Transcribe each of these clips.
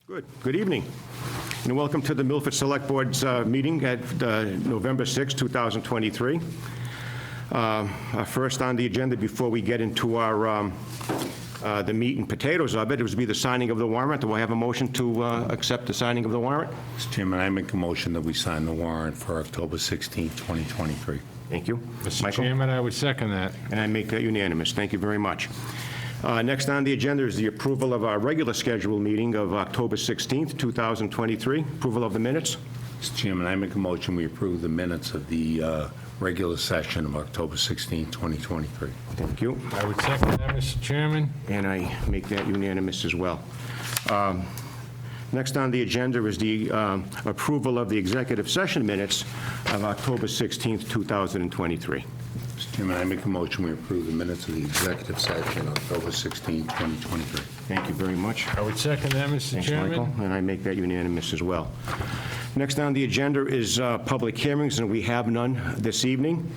Good evening, and welcome to the Milford Select Board's meeting at November 6, 2023. First on the agenda, before we get into our the meat and potatoes of it, would be the signing of the warrant. Do I have a motion to accept the signing of the warrant? Mr. Chairman, I make a motion that we sign the warrant for October 16, 2023. Thank you. Mr. Michael? Chairman, I would second that. And I make that unanimous. Thank you very much. Next on the agenda is the approval of our regular scheduled meeting of October 16th, 2023. Approval of the minutes. Mr. Chairman, I make a motion we approve the minutes of the regular session of October 16, 2023. Thank you. I would second that, Mr. Chairman. And I make that unanimous as well. Next on the agenda is the approval of the executive session minutes of October 16th, 2023. Mr. Chairman, I make a motion we approve the minutes of the executive session October 16, 2023. Thank you very much. I would second that, Mr. Thanks, Chairman. Michael, and I make that unanimous as well. Next on the agenda is public hearings, and we have none this evening.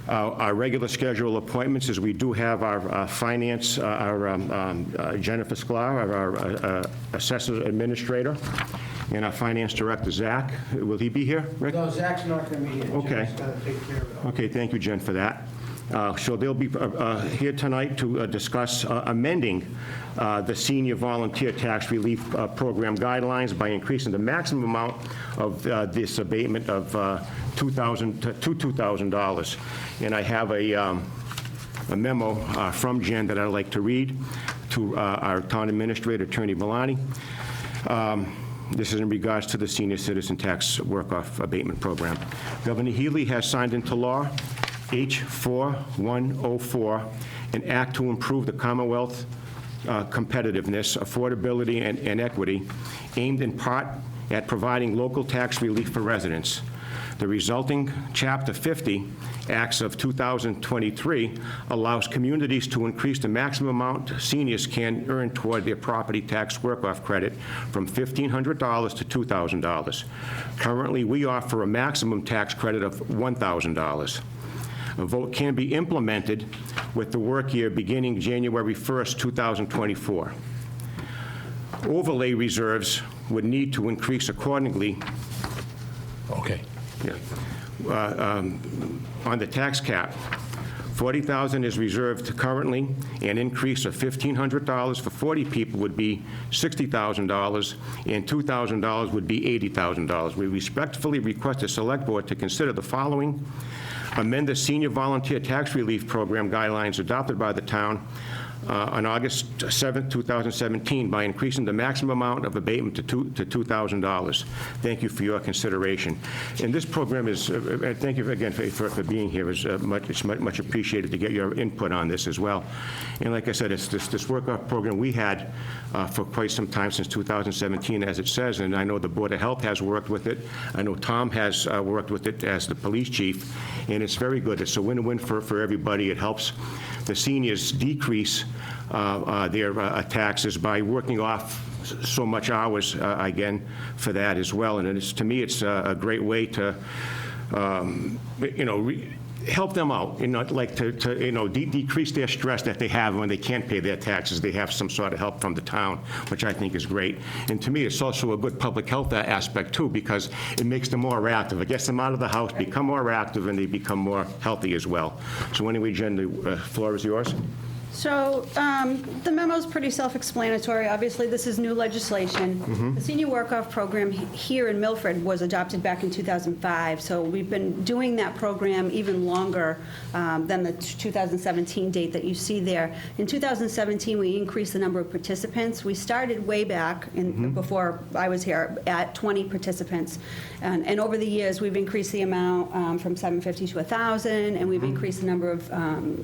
Our regular schedule appointments is we do have our finance, Jennifer Sklar, our assessor administrator, and our finance director, Zach. Will he be here, Rick? No, Zach's not going to be here. Okay. Jen's got to take care of it. Okay, thank you, Jen, for that. So they'll be here tonight to discuss amending the senior volunteer tax relief program guidelines by increasing the maximum amount of this abatement of $2,000 to $2,000. And I have a memo from Jen that I'd like to read to our town administrator, Attorney Valani. This is in regards to the senior citizen tax work-off abatement program. Governor Healy has signed into law H4104, an act to improve the Commonwealth competitiveness, affordability, and equity, aimed in part at providing local tax relief for residents. The resulting Chapter 50 Acts of 2023 allows communities to increase the maximum amount seniors can earn toward their property tax work-off credit from $1,500 to $2,000. Currently, we offer a maximum tax credit of $1,000. A vote can be implemented with the work year beginning January 1st, 2024. Overlay reserves would need to increase accordingly. Okay. On the tax cap. $40,000 is reserved currently. An increase of $1,500 for 40 people would be $60,000, and $2,000 would be $80,000. We respectfully request the Select Board to consider the following: amend the senior volunteer tax relief program guidelines adopted by the town on August 7, 2017 by increasing the maximum amount of abatement to $2,000. Thank you for your consideration. And this program is, thank you again for being here. It's much appreciated to get your input on this as well. And like I said, it's this work-off program we had for quite some time, since 2017, as it says, and I know the Board of Health has worked with it. I know Tom has worked with it as the police chief, and it's very good. It's a win-win for everybody. It helps the seniors decrease their taxes by working off so much hours, again, for that as well. And it's, to me, it's a great way to, help them out, like to decrease their stress that they have when they can't pay their taxes. They have some sort of help from the town, which I think is great. And to me, it's also a good public health aspect, too, because it makes them more active. It gets them out of the house, become more active, and they become more healthy as well. So anyway, Jen, the floor is yours. So the memo is pretty self-explanatory. Obviously, this is new legislation. The senior work-off program here in Milford was adopted back in 2005, so we've been doing that program even longer than the 2017 date that you see there. In 2017, we increased the number of participants. We started way back, before I was here, at 20 participants. And over the years, we've increased the amount from 750 to 1,000, and we've increased the number of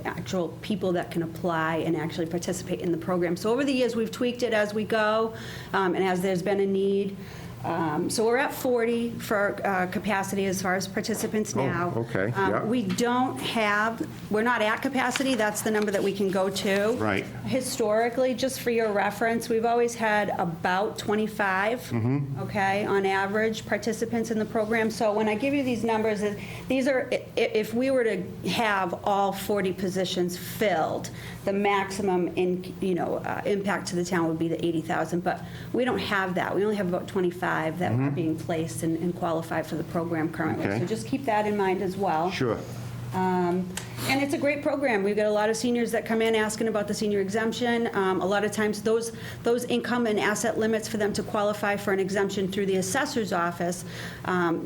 actual people that can apply and actually participate in the program. So over the years, we've tweaked it as we go, and as there's been a need. So we're at 40 for capacity as far as participants now. okay, yeah. We're not at capacity, that's the number that we can go to. Right. Historically, just for your reference, we've always had about 25, okay, on average, participants in the program. So when I give you these numbers, these are, if we were to have all 40 positions filled, the maximum impact to the town would be the 80,000, but we don't have that. We only have about 25 that are being placed and qualify for the program currently. Okay. So just keep that in mind as well. Sure. And it's a great program. We've got a lot of seniors that come in asking about the senior exemption. A lot of times, those income and asset limits for them to qualify for an exemption through the assessor's office,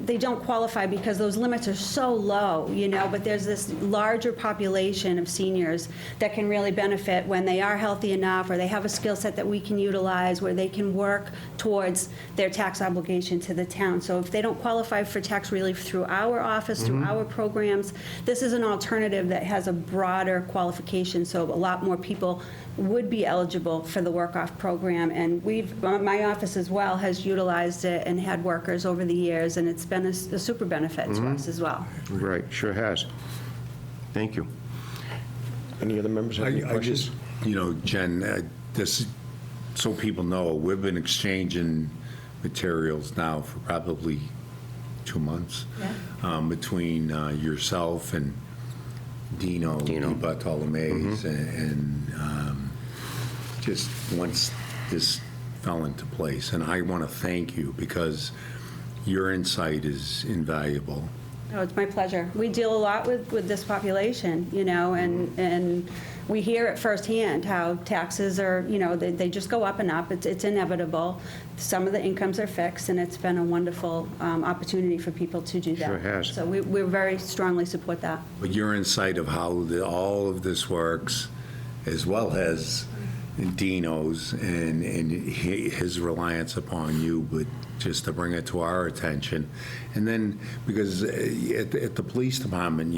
they don't qualify because those limits are so low, but there's this larger population of seniors that can really benefit when they are healthy enough or they have a skill set that we can utilize where they can work towards their tax obligation to the town. So if they don't qualify for tax relief through our office, through our programs, this is an alternative that has a broader qualification, so a lot more people would be eligible for the work-off program. And my office as well has utilized it and had workers over the years, and it's been a super benefit to us as well. Right, sure has. Thank you. Any other members have any I questions? just, Jen, this, so people know, we've been exchanging materials now for probably 2 months between yourself and Dino Bartolome's, and just once this fell into place. And I want to thank you because your insight is invaluable. Oh, it's my pleasure. We deal a lot with this population, and we hear it firsthand how taxes are, they just go up and up. It's inevitable. Some of the incomes are fixed, and it's been a wonderful opportunity for people to do that. Sure has. So we very strongly support that. But your insight of how all of this works, as well as Dino's and his reliance upon you, but just to bring it to our attention. And then, because at the police department,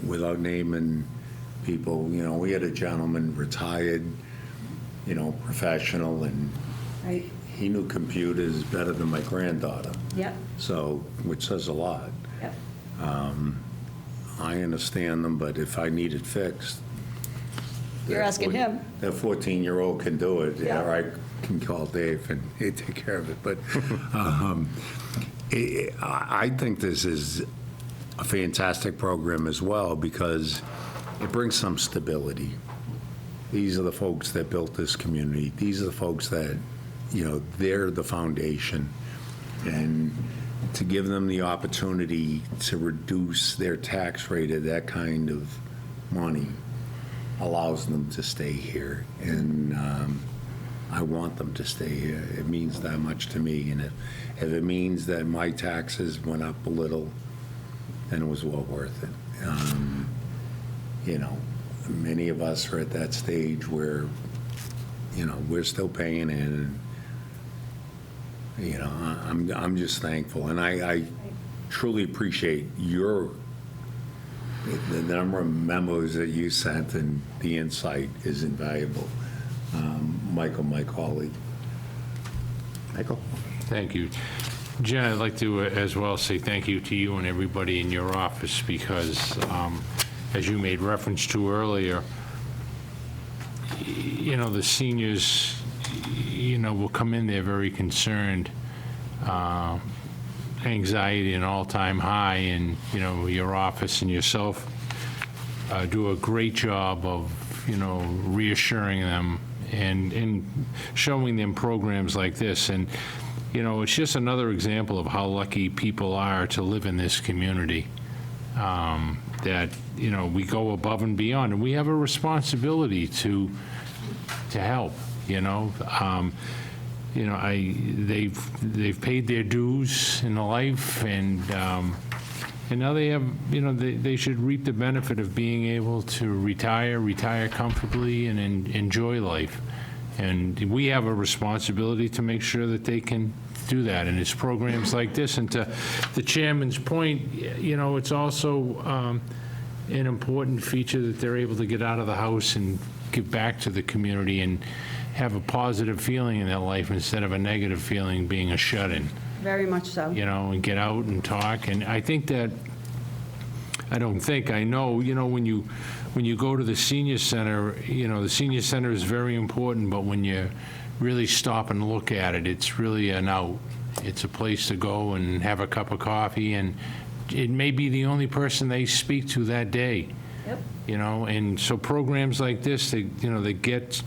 without naming people, we had a gentleman retired, professional, and Right. he knew computers better than my granddaughter. Yep. So, which says a lot. Yep. I understand them, but if I need it fixed. You're asking him. That 14-year-old can do it, Yeah. or I can call Dave and he'd take care of it. But I think this is a fantastic program as well because it brings some stability. These are the folks that built this community. These are the folks that, they're the foundation. And to give them the opportunity to reduce their tax rate at that kind of money allows them to stay here. And I want them to stay here. It means that much to me. And if it means that my taxes went up a little, then it was well worth it. Many of us are at that stage where, we're still paying in. And, I'm just thankful. And I truly appreciate the number of memos that you sent, and the insight is invaluable. Michael, my colleague. Michael? Thank you. Jen, I'd like to as well say thank you to you and everybody in your office because, as you made reference to earlier, the seniors, will come in there very concerned, anxiety an all-time high, and, your office and yourself do a great job of, reassuring them and showing them programs like this. And, it's just another example of how lucky people are to live in this community, that, we go above and beyond, and we have a responsibility to help, they've paid their dues in life, and now they have, they should reap the benefit of being able to retire comfortably and enjoy life. And we have a responsibility to make sure that they can do that. And it's programs like this. And to the chairman's point, it's also an important feature that they're able to get out of the house and give back to the community and have a positive feeling in their life instead of a negative feeling being a shut-in, Very much so. and get out and talk. And I think that, I know, when you go to the senior center, the senior center is very important, but when you really stop and look at it, it's really an out. It's a place to go and have a cup of coffee, and it may be the only person they speak to that day. Yep. And so programs like this, they get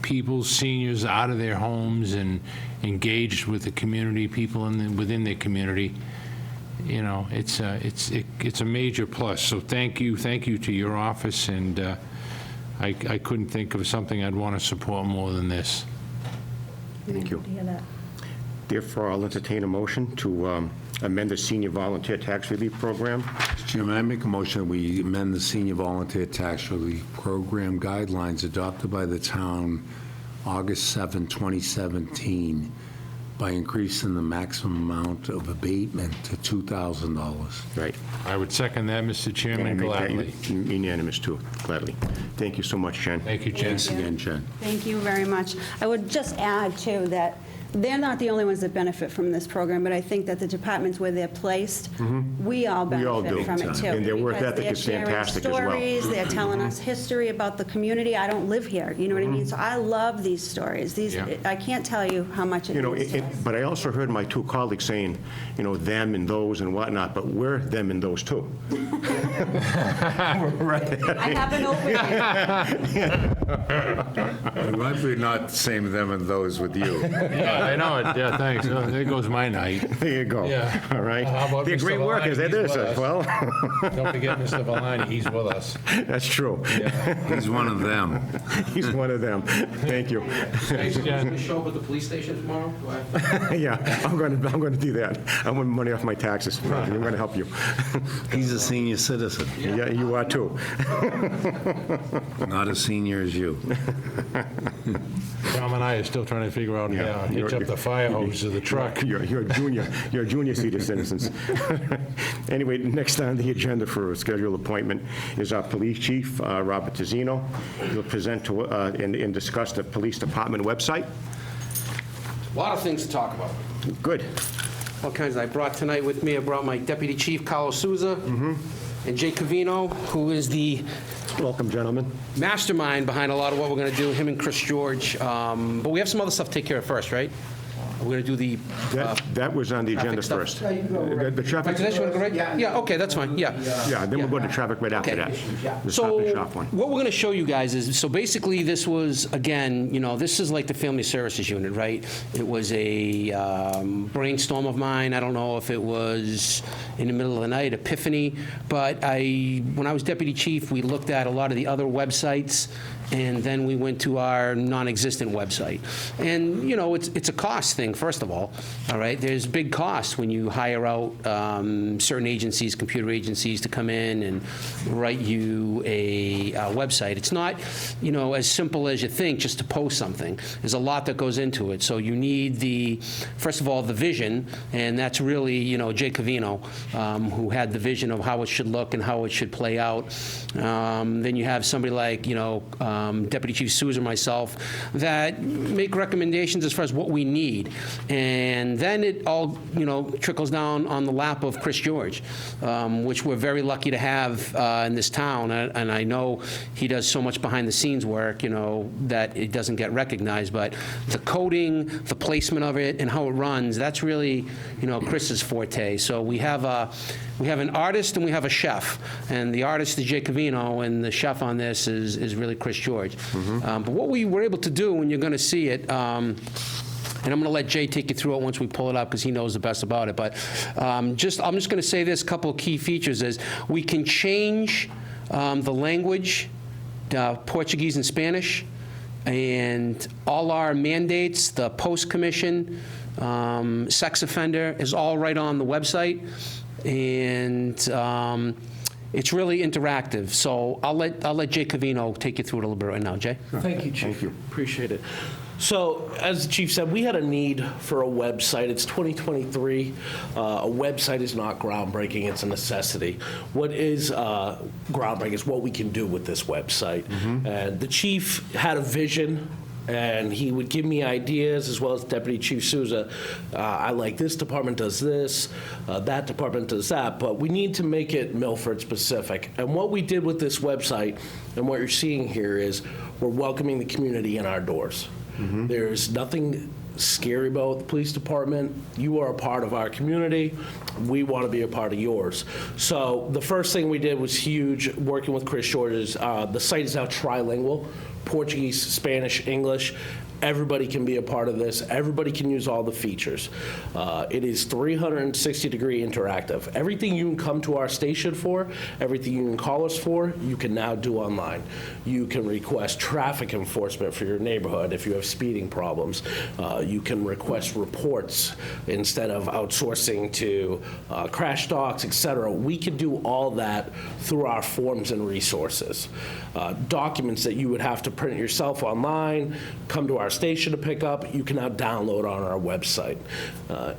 people, seniors, out of their homes and engaged with the community, people within their community. It's a major plus. So thank you to your office, and I couldn't think of something I'd want to support more than this. Thank you. Good to hear that. Therefore, I'll entertain a motion to amend the Senior Volunteer Tax Relief Program. Mr. Chairman, I make a motion that we amend the Senior Volunteer Tax Relief Program guidelines adopted by the town August 7, 2017, by increasing the maximum amount of abatement to $2,000. Right. I would second that, Mr. Chairman, And make that gladly. unanimous, too, gladly. Thank you so much, Jen. Thank you, Jen. Thanks again, Jen. Thank you very much. I would just add, too, that they're not the only ones that benefit from this program, but I think that the departments where they're placed, we all We all benefit do. from it, too. And their work because ethic is fantastic as well. They're sharing stories, they're telling us history about the community. I don't live here, you know what I mean? So I love these stories. Yeah. I can't tell you how much it means to us. But I also heard my two colleagues saying, them and those and whatnot, but we're them and those, too. I have an open It might be not the same them and those with you. Yeah, I know it. Yeah, thanks. There goes my night. There you go. Yeah. All right. How about They're Mr. great Valani? workers, they're He's this with as well. Don't forget Mr. Valani, he's with us. That's true. He's one of them. He's one of them. Thank you. Thanks, Jen. Show up at the police station tomorrow? Do I have to- Yeah, I'm going to do that. I want money off my taxes. I'm going to help you. He's a senior citizen, Yeah, you are, too. not as senior as you. Tom and I are still trying to figure out Yeah. how to hitch up the fire hose to the truck. You're a junior senior citizens. Anyway, next on the agenda for a scheduled appointment is our police chief, Robert Tizzino. He'll present to and discuss the police department website. A lot of things to talk about. Good. All kinds. I brought my deputy chief, Carlos Souza, and Jay Covino, who is the Welcome, gentlemen. mastermind behind a lot of what we're going to do, him and Chris George. But we have some other stuff to take care of first, right? We're going to do the... That was on the agenda stuff. first. Yeah, you can go right. The traffic, Right, you want to go right? Yeah, okay, that's fine, yeah. yeah, then we'll go to traffic right after that. The Stop and So Shop one. what we're going to show you guys is, so basically this was, again, this is like the Family Services Unit, right? It was a brainstorm of mine. I don't know if it was in the middle of the night, epiphany, but when I was deputy chief, we looked at a lot of the other websites, and then we went to our non-existent website. And, it's a cost thing, first of all right? There's big costs when you hire out certain agencies, computer agencies, to come in and write you a website. It's not, as simple as you think, just to post something. There's a lot that goes into it. So you need first of all, the vision, and that's really, Jay Covino, who had the vision of how it should look and how it should play out. Then you have somebody like, Deputy Chief Souza, myself, that make recommendations as far as what we need. And then it all, trickles down on the lap of Chris George, which we're very lucky to have in this town. And I know he does so much behind-the-scenes work, that it doesn't get recognized. But the coding, the placement of it, and how it runs, that's really, Chris's forte. So we have an artist and we have a chef. And the artist is Jay Covino, and the chef on this is really Chris George. But what we were able to do, when you're going to see it, and I'm going to let Jay take you through it once we pull it up, because he knows the best about it. But I'm just going to say this, couple of key features is we can change the language, Portuguese and Spanish, and all our mandates, the post commission, sex offender, is all right on the website. And it's really interactive. So I'll let Jay Covino take you through it a little bit right now. Jay? Thank you, Chief. Thank you. Appreciate it. So, as the chief said, we had a need for a website. It's 2023. A website is not groundbreaking, it's a necessity. What is groundbreaking is what we can do with this website. And the chief had a vision, and he would give me ideas, as well as Deputy Chief Souza. I like this department does this, that department does that, but we need to make it Milford specific. And what we did with this website, and what you're seeing here, is we're welcoming the community in our doors. There's nothing scary about the police department. You are a part of our community. We want to be a part of yours. So the first thing we did was huge, working with Chris George's. The site is now trilingual, Portuguese, Spanish, English. Everybody can be a part of this. Everybody can use all the features. It is 360-degree interactive. Everything you can come to our station for, everything you can call us for, you can now do online. You can request traffic enforcement for your neighborhood if you have speeding problems. You can request reports instead of outsourcing to crash docs, et cetera. We can do all that through our forms and resources. Documents that you would have to print yourself online, come to our station to pick up, you can now download on our website.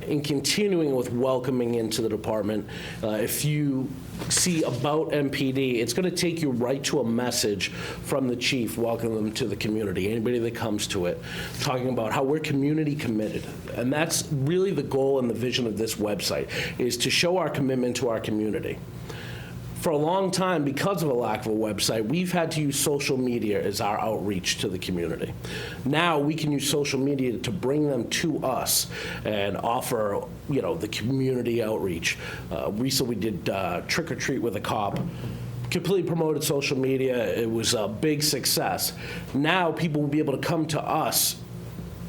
In continuing with welcoming into the department, if you see About MPD, it's going to take you right to a message from the chief welcoming them to the community, anybody that comes to it, talking about how we're community committed. And that's really the goal and the vision of this website, is to show our commitment to our community. For a long time, because of a lack of a website, we've had to use social media as our outreach to the community. Now we can use social media to bring them to us and offer, the community outreach. Recently we did Trick or Treat with a Cop. Completely promoted social media. It was a big success. Now people will be able to come to us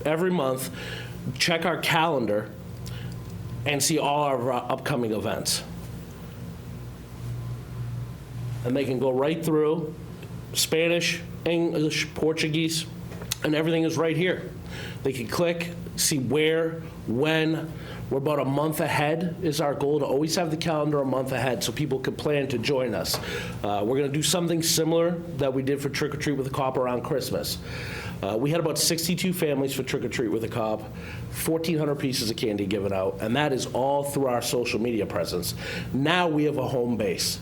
every month, check our calendar, and see all our upcoming events. And they can go right through Spanish, English, Portuguese, and everything is right here. They can click, see where, when. We're about a month ahead is our goal, to always have the calendar a month ahead so people can plan to join us. We're going to do something similar that we did for Trick or Treat with a Cop around Christmas. We had about 62 families for Trick or Treat with a Cop, 1,400 pieces of candy given out, and that is all through our social media presence. Now we have a home base.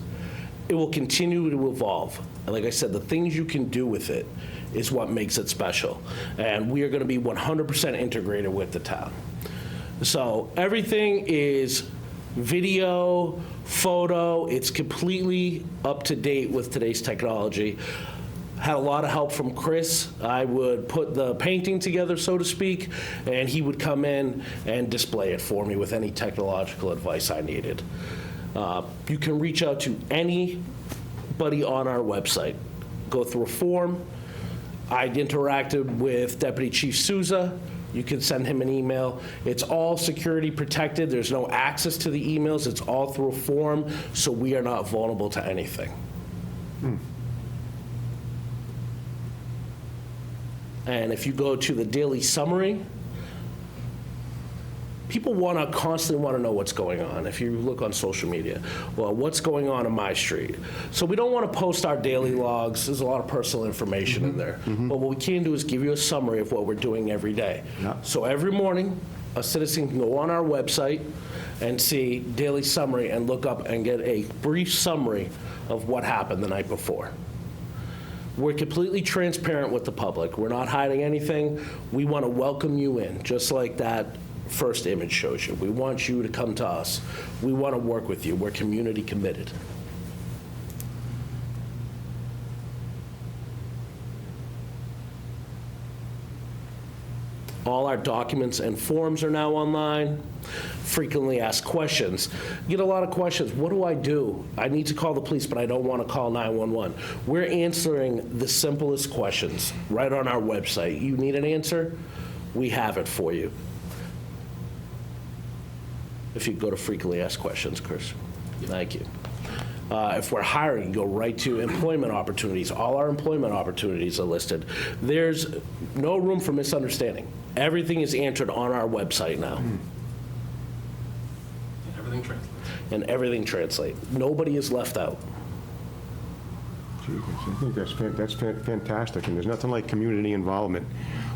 It will continue to evolve. And like I said, the things you can do with it is what makes it special. And we are going to be 100% integrated with the town. So everything is video, photo. It's completely up to date with today's technology. Had a lot of help from Chris. I would put the painting together, so to speak, and he would come in and display it for me with any technological advice I needed. You can reach out to anybody on our website. Go through a form. I interacted with Deputy Chief Souza. You can send him an email. It's all security protected. There's no access to the emails. It's all through a form, so we are not vulnerable to anything. And if you go to the daily summary, people constantly want to know what's going on. If you look on social media, well, what's going on my street? So we don't want to post our daily logs. There's a lot of personal information in there. But what we can do is give you a summary of what we're doing every day. So every morning, a citizen can go on our website and see daily summary and look up and get a brief summary of what happened the night before. We're completely transparent with the public. We're not hiding anything. We want to welcome you in, just like that first image shows you. We want you to come to us. We want to work with you. We're community committed. All our documents and forms are now online. Frequently asked questions. You get a lot of questions. What do I do? I need to call the police, but I don't want to call 911. We're answering the simplest questions right on our website. You need an answer? We have it for you. If you go to frequently asked questions, Chris. Thank you. If we're hiring, go right to employment opportunities. All our employment opportunities are listed. There's no room for misunderstanding. Everything is answered on our website now. Everything translates. And everything translates. Nobody is left out. I think that's fantastic, and there's nothing like community involvement,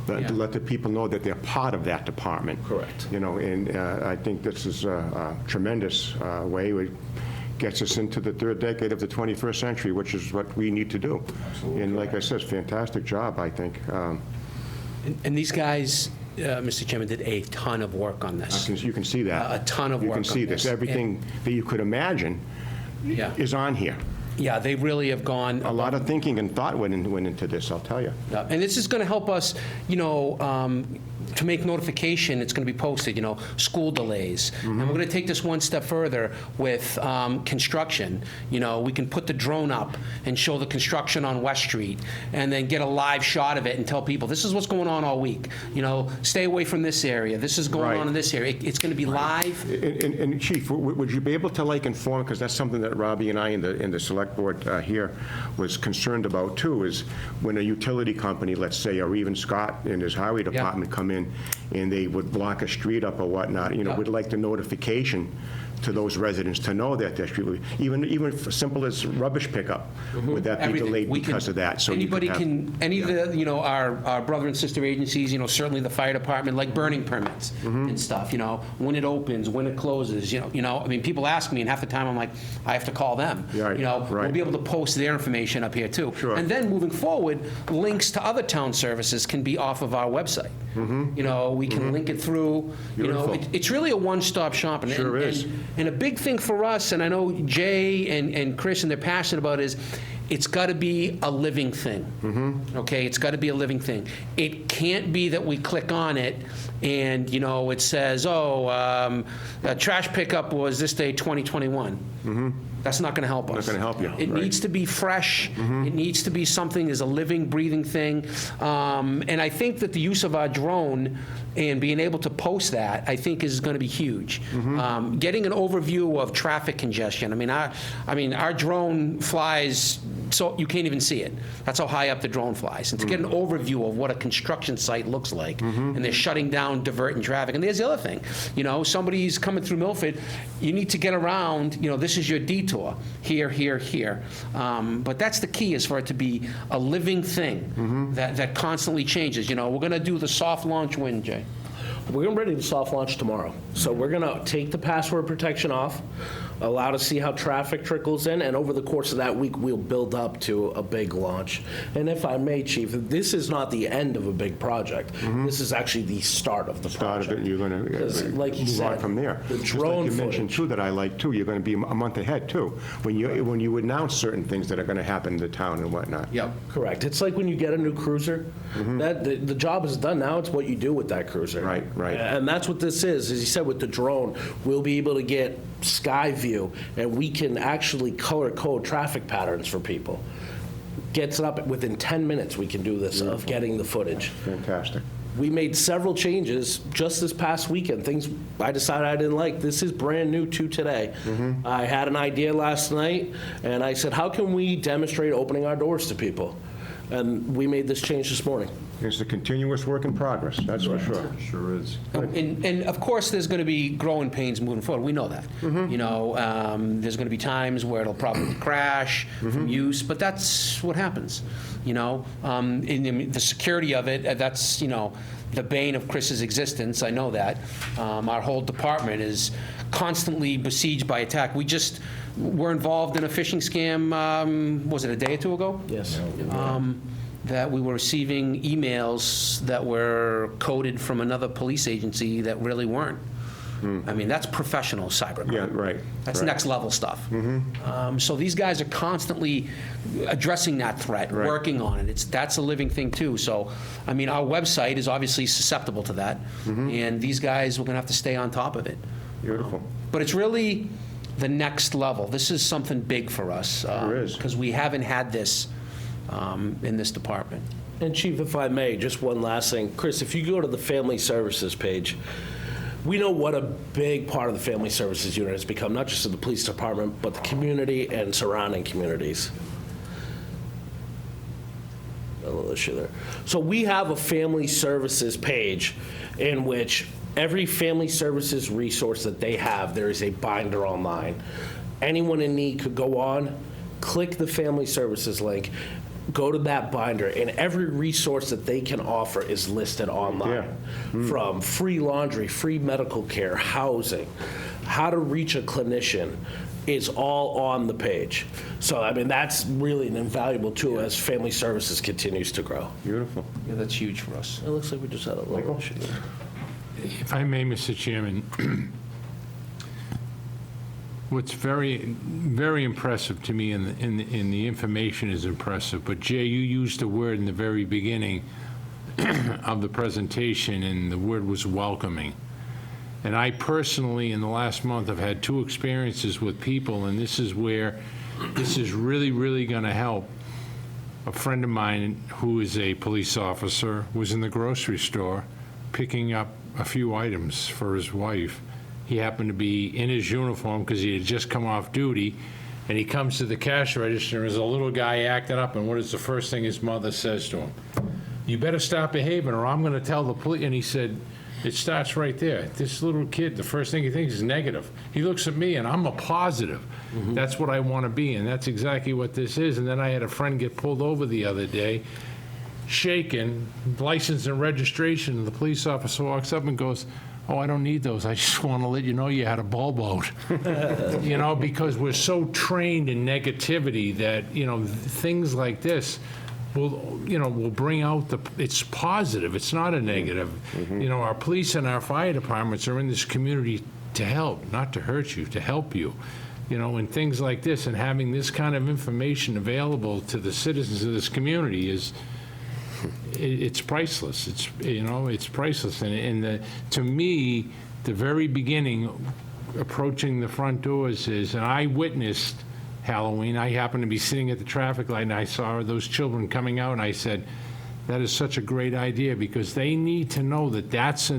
Yeah. to let the people know that they're part of that department. Correct. You know, and I think this is a tremendous way. It gets us into the third decade of the 21st century, which is what we need to do. And like I said, it's a fantastic job, I think. And these guys, Mr. Chairman, did a ton of work on this. You can see that. A ton of You work can see on this. this. Everything that you could imagine Yeah. is on here. Yeah, they really have gone. A lot of thinking and thought went into this, I'll tell you. Yeah, and this is going to help us, to make notification, it's going to be posted, school delays. And we're going to take this one step further with construction. We can put the drone up and show the construction on West Street, and then get a live shot of it and tell people, this is what's going on all week. Stay away from this area. This is going Right. on in this area. It's going to be live. And Chief, would you be able to inform, because that's something that Robbie and I in the select board here was concerned about too, is when a utility company, let's say, or even Scott and his highway department come in and they would block a street up or whatnot, Yeah. we'd like the notification to those residents to know that their street, even as simple as rubbish pickup, would that be Everything. delayed We because can- of that? So you could Anybody have- can, any of the, our brother and sister agencies, certainly the fire department, like burning permits Mm-hmm. and stuff, when it opens, when it closes, people ask me, and half the time I'm like, I have to call them. Right, We'll right. be able to post their information up here too. Sure. And then moving forward, links to other town services can be off of our website. We can link it through, Mm-hmm. Beautiful. it's really a one-stop shop. And- Sure and- is. And a big thing for us, and I know Jay and Chris, and they're passionate about, is it's got to be a living thing. Okay, it's got to be a living thing. It can't be that we click on it and, it says, trash pickup was this day 2021. That's not going to help us. Not gonna help you, It right. needs to be fresh. It needs to be something as a living, breathing thing. And I think that the use of our drone and being able to post that, I think, is going to be huge. Getting an overview of traffic congestion. Our drone flies so you can't even see it. That's how high up the drone flies. And to get an overview of what a construction site looks like, and they're shutting down, diverting traffic. And there's the other thing. Somebody's coming through Milford. You need to get around. This is your detour. Here, here, here. But that's the key, is for it to be a living thing that constantly changes. We're going to do the soft launch when, Jay? We're getting ready to soft launch tomorrow. So we're going to take the password protection off, allow to see how traffic trickles in, and over the course of that week, we'll build up to a big launch. And if I may, Chief, this is not the end of a big project. This is actually the start of the Start project. of it, you're going Because, to like you move on said, from there. the Just drone like you mentioned, footage. too, that I like, too, you're going to be a month ahead, too, when you announce certain things that are going to happen in the town and whatnot. Yep. Correct. It's like when you get a new cruiser. The job is done. Now it's what you do with that cruiser. Right, right. And that's what this is. As you said, with the drone, we'll be able to get sky view, and we can actually color code traffic patterns for people. Gets it up within 10 minutes. We can do this of getting the footage. Fantastic. We made several changes just this past weekend, things I decided I didn't like. This is brand new to today. I had an idea last night, and I said, how can we demonstrate opening our doors to people? And we made this change this morning. It's a continuous work in progress, that's for sure. Sure is. And of course, there's going to be growing pains moving forward. We know that. There's going to be times where it'll probably crash from use, but that's what happens. In the security of it, that's the bane of Chris's existence. I know that. Our whole department is constantly besieged by attack. We just were involved in a phishing scam. Was it a day or two ago? Yes. That we were receiving emails that were coded from another police agency that really weren't. That's professional cybercrime. Yeah, right. That's right. next level stuff. So these guys are constantly addressing that threat, Right. working on it. That's a living thing too. So, our website is obviously susceptible to that, and these guys, we're going to have to stay on top of it. Beautiful. But it's really the next level. This is something big for us. Sure is. Because we haven't had this in this department. And Chief, if I may, just one last thing. Chris, if you go to the Family Services page, we know what a big part of the Family Services unit has become, not just in the police department, but the community and surrounding communities. A little issue there. So we have a Family Services page in which every Family Services resource that they have, there is a binder online. Anyone in need could go on click the Family Services link, go to that binder, and every resource that they can offer is listed online. From free laundry, free medical care, housing, how to reach a clinician, is all on the page. So, I mean, that's really an invaluable tool as Family Services continues to grow. Beautiful. Yeah, that's huge for us. It looks like we just had a little issue there. If I may, Mr. Chairman, what's very, very impressive to me, and the information is impressive, but Jay, you used a word in the very beginning of the presentation, and the word was welcoming. And I personally, in the last month, have had 2 experiences with people, and this is where this is really, really going to help. A friend of mine who is a police officer was in the grocery store picking up a few items for his wife. He happened to be in his uniform because he had just come off duty, and he comes to the cash register, and there's a little guy acting up, and what is the first thing his mother says to him? "You better stop behaving or I'm going to tell the police." And he said, it starts right there. This little kid, the first thing he thinks is negative. He looks at me and I'm a positive. That's what I want to be, and that's exactly what this is. And then I had a friend get pulled over the other day, shaken, license and registration, and the police officer walks up and goes, "Oh, I don't need those. I just want to let you know you had a bulb out." You know, because we're so trained in negativity that, you know, things like this will bring out it's positive. It's not a negative. You know, our police and our fire departments are in this community to help, not to hurt you, to help you. You know, and things like this, and having this kind of information available to the citizens of this community it's priceless. It's priceless. And to me, the very beginning, approaching the front doors is, and I witnessed Halloween. I happened to be sitting at the traffic light, and I saw those children coming out, and I said, that is such a great idea, because they need to know that that's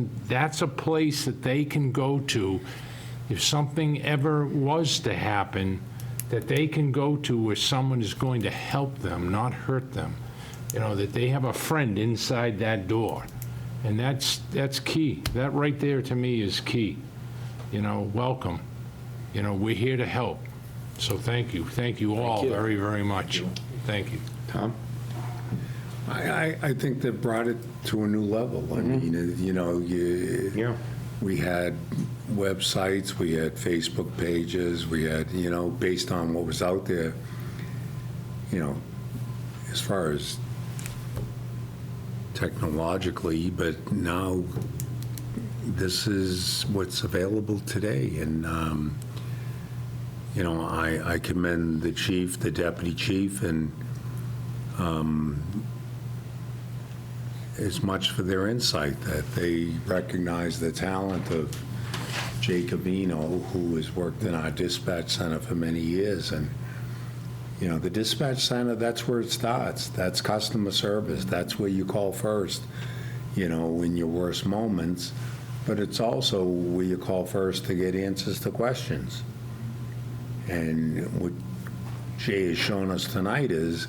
a place that they can go to if something ever was to happen, that they can go to where someone is going to help them, not hurt them. You know, that they have a friend inside that door. And that's key. That right there, to me, is key. You know, welcome. You know, we're here to help. So thank you. Thank you all very, very much. Thank you. Tom? I think they've brought it to a new level. I mean, you know, Yeah. we had websites, we had Facebook pages, we had, you know, based on what was out there, you know, as far as technologically, but now this is what's available today. And, you know, I commend the chief, the deputy chief, and as much for their insight, that they recognize the talent of Jake Avino, who has worked in our dispatch center for many years. And, you know, the dispatch center, that's where it starts. That's customer service. That's where you call first, you know, in your worst moments. But it's also where you call first to get answers to questions. And what Jay has shown us tonight is,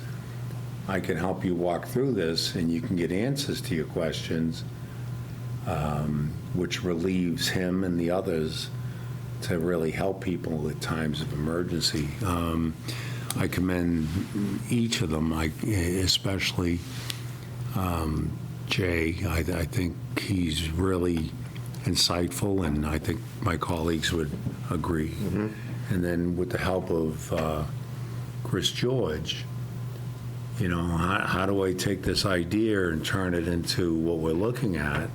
I can help you walk through this, and you can get answers to your questions, which relieves him and the others to really help people at times of emergency. I commend each of them, especially Jay. I think he's really insightful, and I think my colleagues would agree. And then with the help of Chris George, you know, how do I take this idea and turn it into what we're looking at?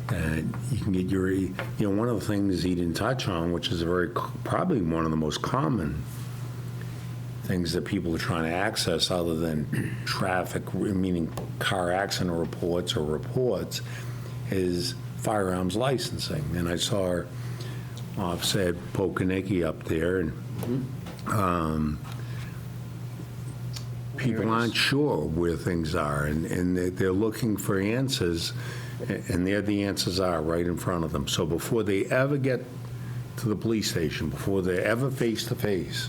And you can get your, you know, one of the things he didn't touch on, which is probably one of the most common things that people are trying to access other than traffic, meaning car accident reports or reports, is firearms licensing. And I saw Officer Pokonicki up there, and people aren't sure where things are, and they're looking for answers, and there the answers are right in front of them. So before they ever get to the police station, before they're ever face-to-face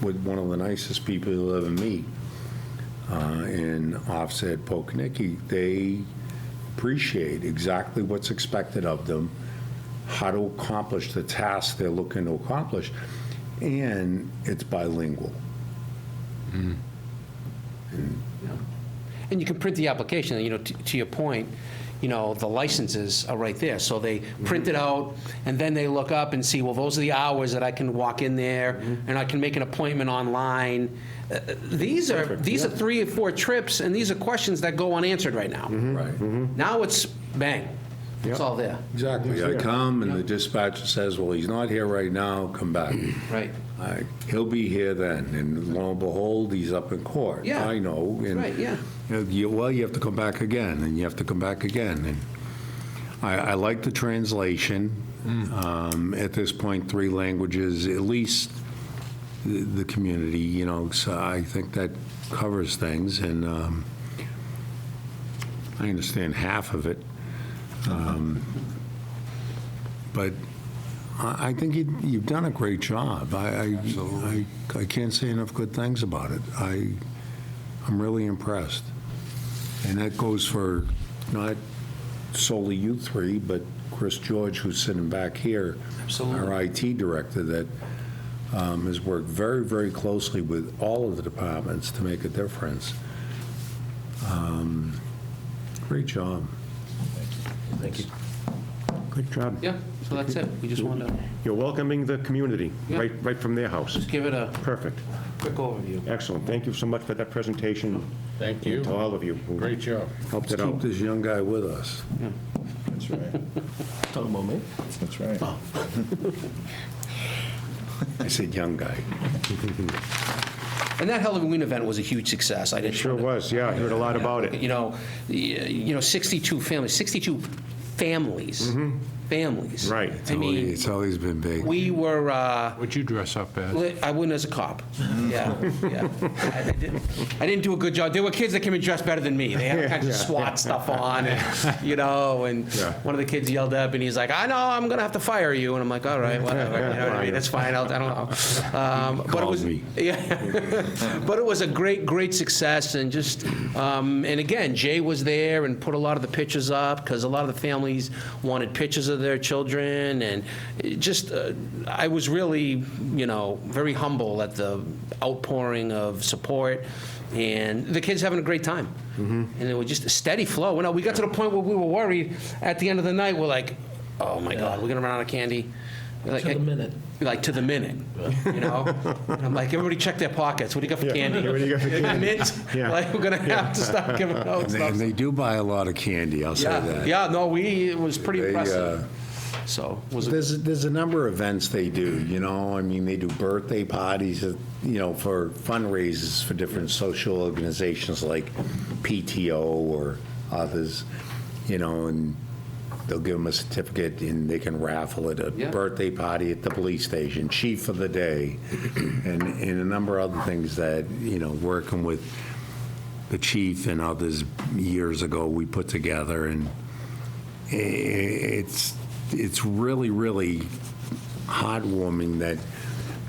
with one of the nicest people you'll ever meet, and Officer Pokonicki, they appreciate exactly what's expected of them, how to accomplish the task they're looking to accomplish, and it's bilingual. And you can print the application, you know, to your point, you know, the licenses are right there. So they print it out, and then they look up and see, well, those are the hours that I can walk in there, and I can make an appointment online. These are 3 or 4 trips, and these are questions that go unanswered right now. Right. Now it's bang, it's all there. Exactly. I come and the dispatcher says, well, he's not here right now, come back. Right. He'll be here then, and lo and behold, he's up in court. Yeah. I know. And, Right, yeah. well, you have to come back again, and you have to come back again. And I like the translation. At this point, 3 languages, at least the community, you know, so I think that covers things, and I understand half of it. But I think you've done a great job. I can't say enough good things about it. I'm really impressed. And that goes for not solely you 3, but Chris George, who's sitting back here, Absolutely. our IT director, that has worked very, very closely with all of the departments to make a difference. Great job. Thank you. Good job. Yeah, so that's it. We just wanted to You're welcoming the community, Yeah. right from their house. just give it a Perfect. quick overview. Excellent. Thank you so much for that presentation. Thank And to you. all of you who Great job. helped it Keep out. this young guy with us. That's right. Talking about me? That's right. I said young guy. And that Halloween event was a huge success. I didn't. Sure was, yeah, I heard a lot about it. You know, 62 families, 62 families, families. Right. I mean, It's always been big. we were, What'd you dress up as? I went as a cop. Yeah, yeah. I didn't do a good job. There were kids that came in dressed better than me. They had all kinds of SWAT stuff on, and, you know, and Yeah. one of the kids yelled up, and he's like, I know, I'm going to have to fire you. And I'm like, all right, whatever. You know what I mean? That's fine. I don't know. But it Called was, me. yeah. But it was a great, great success, and just, and again, Jay was there and put a lot of the pictures up, because a lot of the families wanted pictures of their children, and it just, I was really, you know, very humble at the outpouring of support, and the kids having a great time. And it was just a steady flow. You know, we got to the point where we were worried at the end of the night, we're like, oh my God, we're gonna run out of candy. Like, To the minute. Like, to the minute, you know? And I'm like, everybody check their pockets. What do you got for candy? what do you got for candy? Mint? Yeah. Like, we're gonna have to stop giving out And stuff. they do buy a lot of candy, I'll say Yeah, that. yeah, no, it was pretty They, impressive. So, it was, There's a number of events they do, you know, I mean, they do birthday parties, you know, for fundraisers for different social organizations like PTO or others, you know, and they'll give them a certificate and they can raffle it, a Yeah. birthday party at the police station, chief of the day, and a number of other things that, you know, working with the chief and others years ago, we put together, and it's really, really heartwarming that,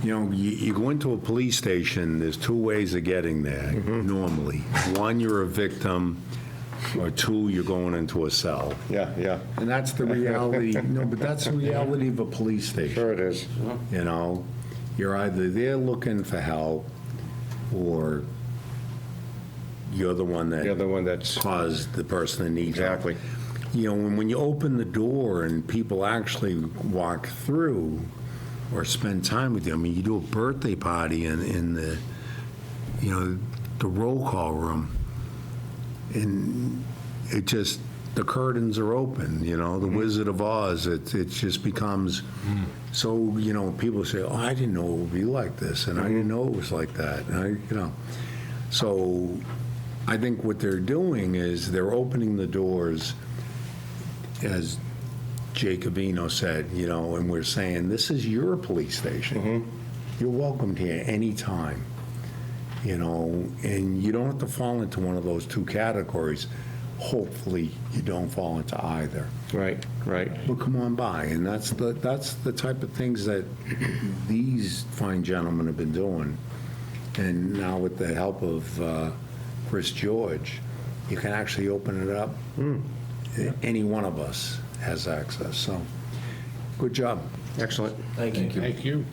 you know, you go into a police station, there's 2 ways of getting there normally. One, you're a victim, or 2, you're going into a cell. Yeah, yeah. And that's the reality, no, but that's the reality of a police station. Sure it is. You know, you're either there looking for help, or you're the one You're that the one that's, caused the person that needs help. exactly. You know, when you open the door and people actually walk through or spend time with you, I mean, you do a birthday party in the, you know, the roll call room, and it just, the curtains are open, you know, the Wizard of Oz, it just becomes, so, you know, people say, oh, I didn't know it would be like this, and I didn't know it was like that, and you know. So I think what they're doing is they're opening the doors, as Jacobino said, you know, and we're saying, this is your police station. You're welcomed here anytime, you know, and you don't have to fall into one of those 2 categories. Hopefully, you don't fall into either. Right, right. But come on by, and that's the type of things that these fine gentlemen have been doing. And now with the help of Chris George, you can actually open it up. Any one of us has access, so, good job. Excellent. Thank you. Thank you.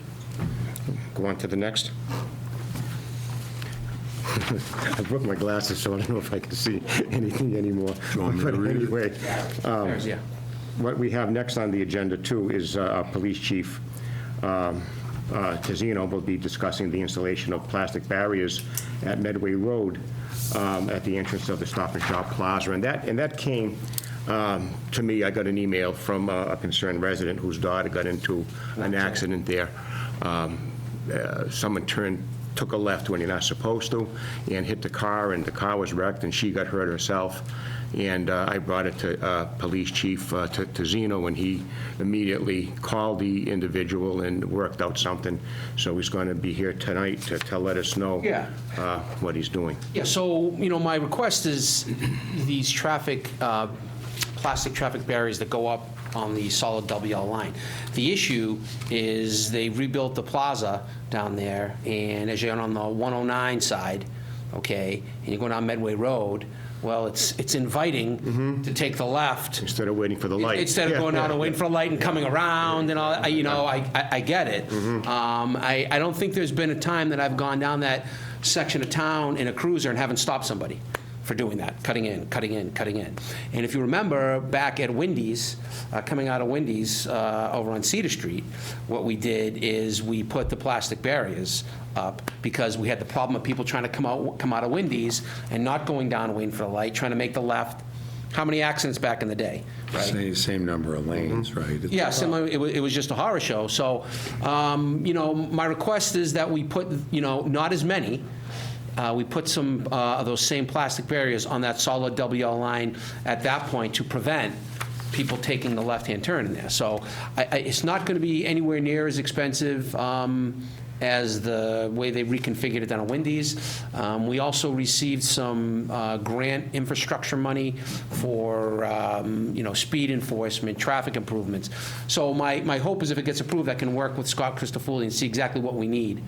Go on to the next. I broke my glasses, so I don't know if I can see anything anymore. want me to But read it? anyway, Yeah. what we have next on the agenda, too, is our police chief, Tizino, will be discussing the installation of plastic barriers at Medway Road at the entrance of the Stop and Shop Plaza. And that came to me. I got an email from a concerned resident whose daughter got into an accident there. Someone took a left when you're not supposed to, and hit the car, and the car was wrecked, and she got hurt herself. And I brought it to Police Chief Tizino, and he immediately called the individual and worked out something. So he's going to be here tonight to let us know Yeah. what he's doing. Yeah, so, my request is these plastic traffic barriers that go up on the solid WL line. The issue is they rebuilt the plaza down there, and as you're on the 109 side, okay, and you're going down Medway Road, well, it's inviting to take the left. Instead of waiting for the light. Instead of going down and waiting for a light and coming around and all, I get it. I don't think there's been a time that I've gone down that section of town in a cruiser and haven't stopped somebody for doing that, cutting in. And if you remember, back at Wendy's, coming out of Wendy's over on Cedar Street, what we did is we put the plastic barriers up because we had the problem of people trying to come out of Wendy's and not going down and waiting for the light, trying to make the left. How many accidents back in the day, right? Same number of lanes, right? Yeah, similar, it was just a horror show. So, my request is that we put, not as many, we put some of those same plastic barriers on that solid WL line at that point to prevent people taking the left-hand turn in there. So it's not going to be anywhere near as expensive as the way they reconfigured it down at Wendy's. We also received some grant infrastructure money for, speed enforcement, traffic improvements. So my hope is if it gets approved, I can work with Scott Christofouli and see exactly what we need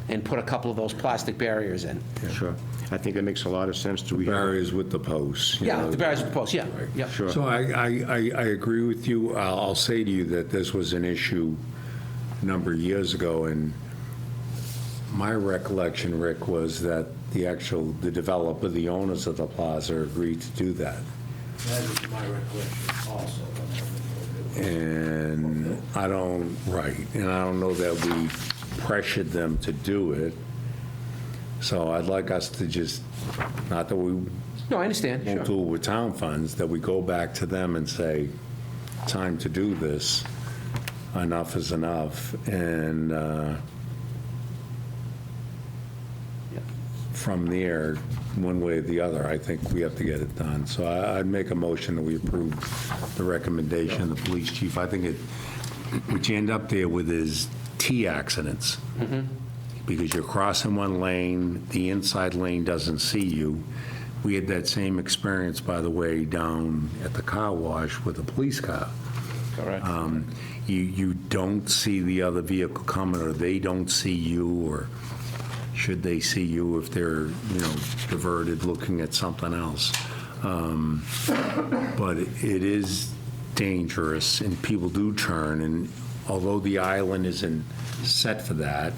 and put a couple of those plastic barriers in. Sure. I think it makes a lot of sense to. Barriers with the posts. you Yeah, know. the barriers with the posts, yeah. Yeah. Sure. So I agree with you. I'll say to you that this was an issue a number of years ago, and my recollection, Rick, was that the developer, the owners of the plaza agreed to do that. That is my recollection also. And I don't know that we pressured them to do it. So I'd like us to just, not that we No, I understand, won't sure. do it with town funds, that we go back to them and say, time to do this, enough is enough, and from there, one way or the other, I think we have to get it done. So I'd make a motion that we approve the recommendation of the police chief. I think what you end up there with is T accidents. Because you're crossing one lane, the inside lane doesn't see you. We had that same experience, by the way, down at the car wash with a police car. Correct. You don't see the other vehicle coming, or they don't see you, or should they see you if they're, diverted looking at something else. But it is dangerous, and people do turn, and although the island isn't set for that,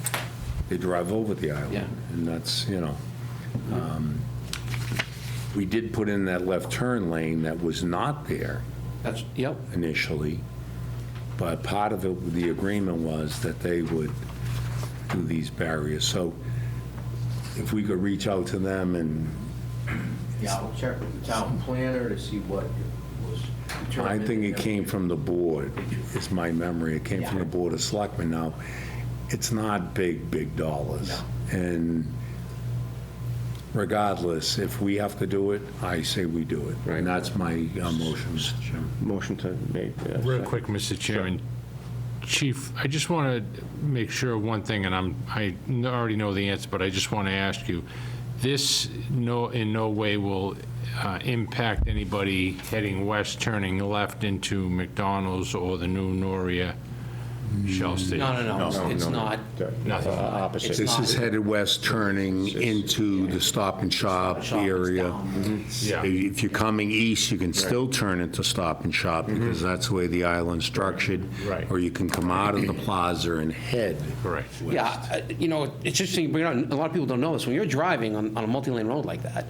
they drive over the island. Yeah. And that's, we did put in that left turn lane that was not there Yep. initially, but part of it, the agreement was that they would do these barriers. So if we could reach out to them and, Yeah, I'll check with the town planner to see what was determined. I think it came from the board, is my memory. It came from the Board of Selectmen. Now, it's not big dollars. And regardless, if we have to do it, I say we do it. Right. And that's my motion, Mr. Chairman. Motion to make. Real quick, Mr. Chairman. Chief, I just want to make sure of one thing, and I already know the answer, but I just want to ask you. This in no way will impact anybody heading west, turning left into McDonald's or the new Noria Shell Station? No, it's not. Nothing. Opposite. It's This not. is headed west, turning into the Stop and Shop Shop is area. down. Yeah. If you're coming east, you can still turn into Stop and Shop because that's the way the island's structured. Right. Or you can come out of the plaza and head. Correct. Yeah, it's interesting, you bring it up. A lot of people don't know this. When you're driving on a multi-lane road like that,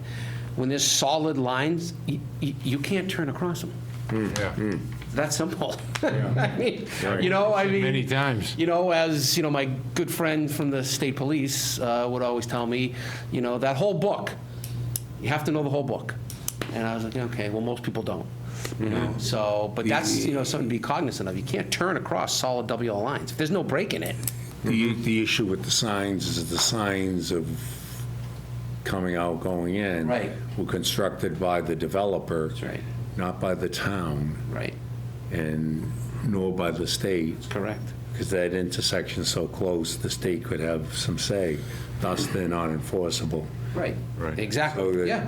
when there's solid lines, you can't turn across them. Yeah. That simple. I mean, Many times. As, my good friend from the state police would always tell me, that whole book, you have to know the whole book. And I was like, okay, well, most people don't. So, but that's, something to be cognizant of. You can't turn across solid WL lines. If there's no break in it. The issue with the signs is the signs of coming out, going in. Right. Were constructed by the developer. That's right. Not by the town, Right, and nor by the state. correct. Because that intersection's so close, the state could have some say, thus they're not enforceable. Right, Right. So exactly, that- yeah.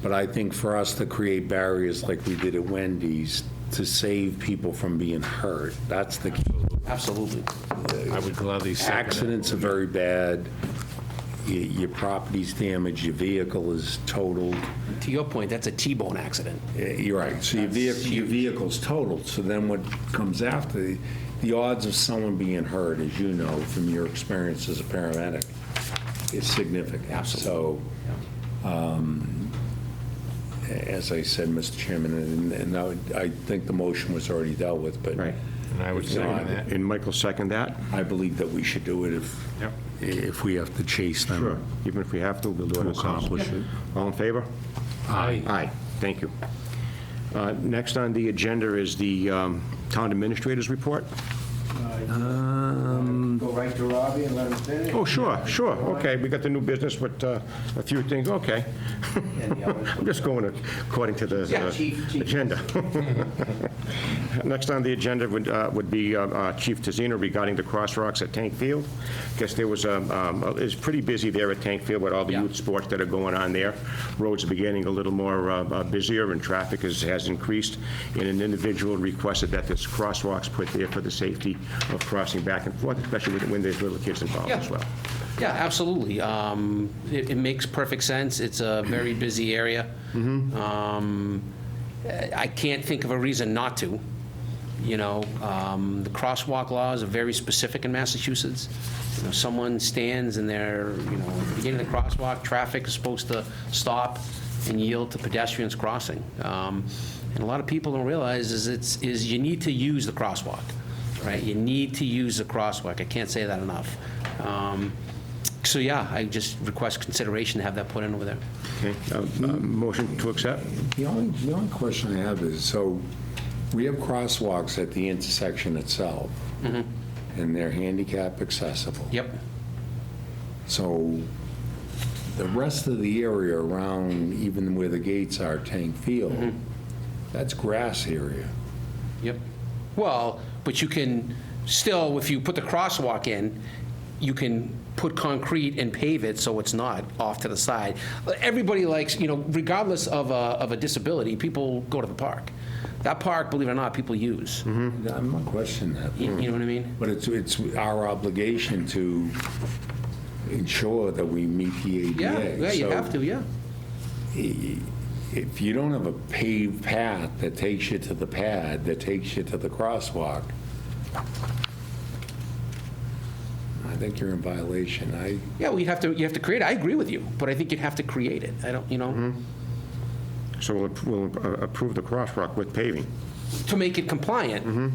But I think for us to create barriers like we did at Wendy's to save people from being hurt, that's the key. Absolutely. I would gladly second that. Accidents are very bad. Your property's damaged, your vehicle is totaled. To your point, that's a T-bone accident. You're right. So your vehicle's totaled. So then what comes after, the odds of someone being hurt, as you know from your experience as a paramedic, is significant. Absolutely. So, as I said, Mr. Chairman, and I think the motion was already dealt with, but Right. And I would second that. And Michael second that? I believe that we should do it Yep. if we have to chase them. Sure. Even if we have to, we'll do it To ourselves. accomplish it. All in favor? Aye. Aye, thank you. Next on the agenda is the town administrator's report. Go right to Robbie and let him finish? Oh, sure, okay, we got the new business with a few things, okay. And the others. I'm just going according to the Chief. agenda. Next on the agenda would be Chief Tizino regarding the crosswalks at Tank Field. Guess there was, it's pretty busy there at Tank Field with all the Yeah. youth sports that are going on there. Roads are getting a little more busier and traffic has increased. And an individual requested that this crosswalks put there for the safety of crossing back and forth, especially when there's little kids involved Yeah. as well. Yeah, absolutely. It makes perfect sense. It's a very busy area. I can't think of a reason not to. The crosswalk laws are very specific in Massachusetts. Someone stands and they're, at the beginning of the crosswalk, traffic is supposed to stop and yield to pedestrians crossing. And a lot of people don't realize is you need to use the crosswalk, right? You need to use the crosswalk. I can't say that enough. So yeah, I just request consideration to have that put in over there. Okay, motion to accept? The only question I have is, so we have crosswalks at the intersection itself, and they're handicap accessible. Yep. So the rest of the area around, even where the gates are, Tank Field, that's grass area. Yep. Well, but you can still, if you put the crosswalk in, you can put concrete and pave it so it's not off to the side. Everybody likes, regardless of a disability, people go to the park. That park, believe it or not, people use. I'm not questioning that. You know what I mean? But it's our obligation to ensure that we meet the ADA. Yeah, you So have to, yeah. If you don't have a paved path that takes you to the pad, that takes you to the crosswalk, I think you're in violation. Yeah, well, you have to create it. I agree with you, but I think you'd have to create it. I don't, So we'll approve the crosswalk with paving. to make it compliant,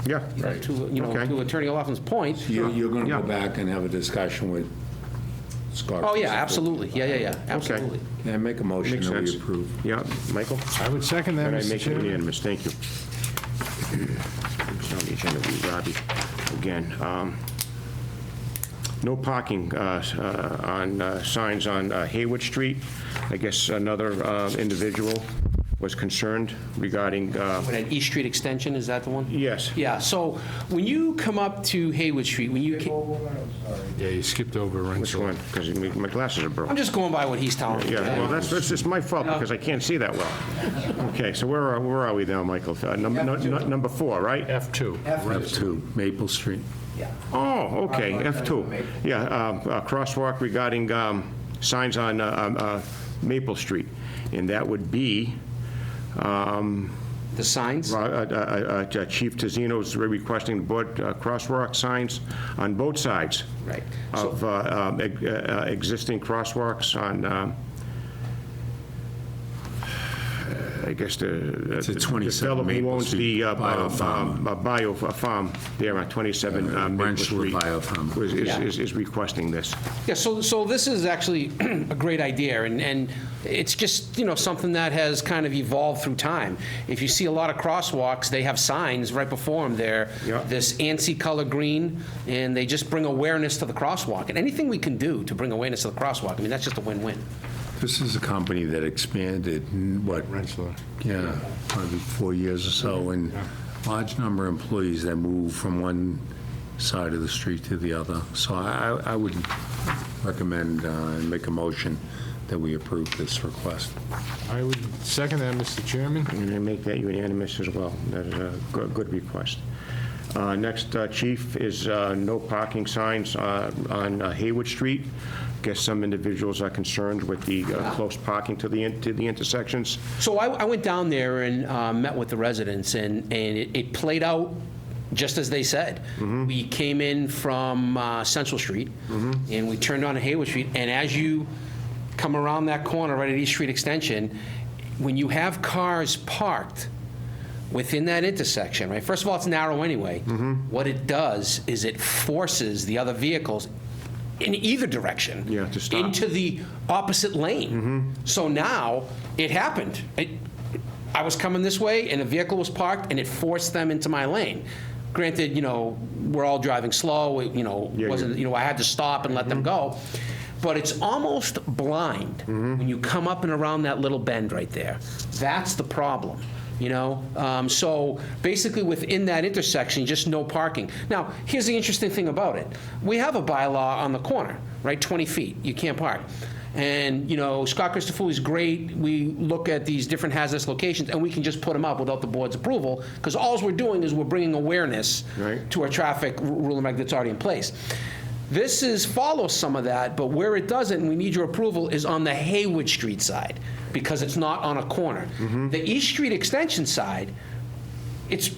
Yeah. Okay. to Attorney O'Loughlin's point. You're going to Yeah. go back and have a discussion with Scott. Oh, yeah, absolutely. Yeah, absolutely. Yeah, make a motion Makes that we sense. approve. Yeah, Michael? I would second that, And I Mr. make it Chairman. unanimous, thank you. It's on the agenda, we, Robbie, again. No parking signs on Hayward Street. I guess another individual was concerned regarding, With an East Street extension, is that the one? yes. Yeah, so when you come up to Haywood Street, when you, Yeah, you skipped over Which Rensselaer. one? Because my glasses are I'm broken. just going by what he's telling me. Yeah, well, that's just my fault, because I can't see that well. Okay, so where are we now, Michael? Number 4, right? F2. F2, Maple Street. Oh, okay, F2. Yeah, crosswalk regarding signs on Maple Street. And that would be, The signs? Chief Tizino's requesting board crosswalk signs on both sides Right. of existing crosswalks on, I guess the It's at 27 fellow who Maple owns Street, the Biofarm. bio farm there on 27 Maple Rensselaer Street Biofarm. is requesting this. Yeah, so this is actually a great idea, and it's just, something that has kind of evolved through time. If you see a lot of crosswalks, they have signs right before them. They're Yeah. this antsy color green, and they just bring awareness to the crosswalk. And anything we can do to bring awareness to the crosswalk, I mean, that's just a win-win. This is a company that expanded, Rensselaer. Yeah, probably 4 years or so, and large number of employees that move from one side of the street to the other. So I would recommend and make a motion that we approve this request. I would second that, Mr. Chairman. And I make that unanimous as well. That is a good request. Next, Chief, is no parking signs on Haywood Street. Guess some individuals are concerned with the close parking to the intersections. So I went down there and met with the residents, and it played out just as they said. We came in from Central Street, and we turned on Haywood Street, and as you come around that corner right at East Street Extension, when you have cars parked within that intersection, right, first of all, it's narrow anyway. What it does is it forces the other vehicles in either direction. Yeah, to stop. Into the opposite lane. So now, it happened. I was coming this way, and a vehicle was parked, and it forced them into my lane. Granted, we're all driving slow, Yeah, wasn't, I had to stop and let them go. But it's almost blind when you come up and around that little bend right there. That's the problem. So basically within that intersection, just no parking. Now, here's the interesting thing about it. We have a bylaw on the corner, right, 20 feet, you can't park. And, Scott Christopher's great, we look at these different hazardous locations, and we can just put them up without the board's approval, because all we're doing is we're bringing awareness Right. to our traffic rule and reg that's already in place. This follows some of that, but where it doesn't, and we need your approval, is on the Haywood Street side, because it's not on a corner. The East Street Extension side, it's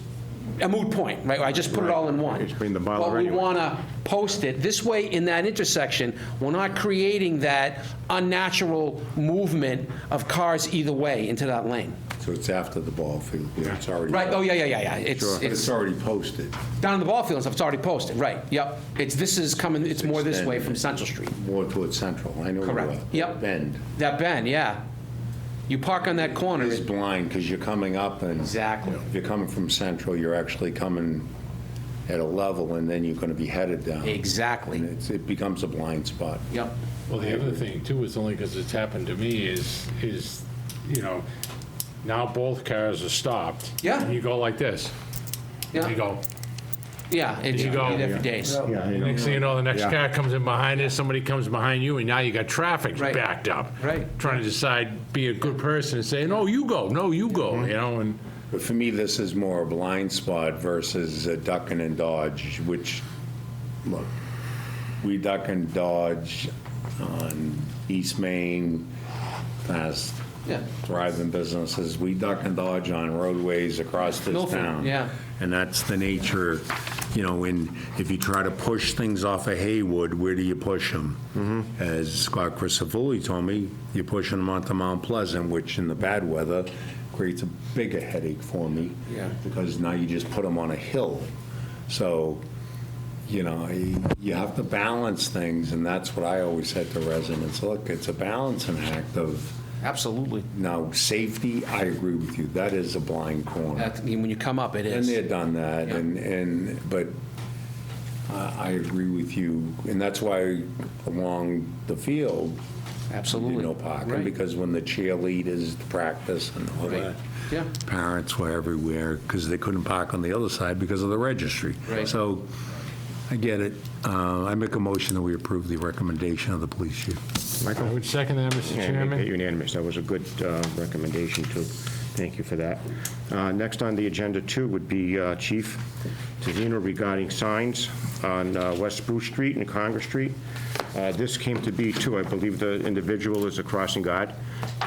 a moot point, right? I just put it all in one. It's been the bylaw But we anyway. want to post it. This way, in that intersection, we're not creating that unnatural movement of cars either way into that lane. So it's after the ball field. Yeah, it's already. Right, oh, yeah. It's But it's already posted, down in the ball field and stuff, it's already posted, right, yep. This is coming, it's more this way from Central Street. more towards Central. I know. Correct. Yep. Bend. That bend, yeah. You park on that corner. It's blind because you're coming up and. Exactly. If you're coming from Central, you're actually coming at a level and then you're going to be headed down. Exactly. And it becomes a blind spot. Yep. Well, the other thing too is only because it's happened to me is, now both cars are stopped. Yeah. And you go like this. Yeah. You go. Yeah, it's You go. every days. Next thing you know, the next Yeah. car comes in behind it, somebody comes behind you, and now you got traffic Right. backed up. Right. Trying to decide, be a good person and say, no, you go, and But for me, this is more a blind spot versus a ducking and dodge, which, look, we duck and dodge on East Main, past Yeah. thriving businesses. We duck and dodge on roadways across this Milford, town. yeah. And that's the nature, and if you try to push things off of Haywood, where do you push them? As Scott Christofouli told me, you're pushing them onto Mount Pleasant, which in the bad weather creates a bigger headache for me. Yeah. Because now you just put them on a hill. So, you have to balance things, and that's what I always said to residents. Look, it's a balancing act of, Absolutely. now, safety, I agree with you, that is a blind corner. When you come up, it And is. they've done that, Yeah. but I agree with you, and that's why along the field, Absolutely. No parking, Right. because when the cheerleaders practice and all Right. that, Yeah. parents were everywhere because they couldn't park on the other side because of the registry. Right. So I get it. I make a motion that we approve the recommendation of the police chief. I would second that, Mr. Yeah, make that Chairman. unanimous. That was a good recommendation, too. Thank you for that. Next on the agenda, too, would be Chief Tizino regarding signs on West Spruce Street and Congress Street. This came to be, too. I believe the individual is a crossing guard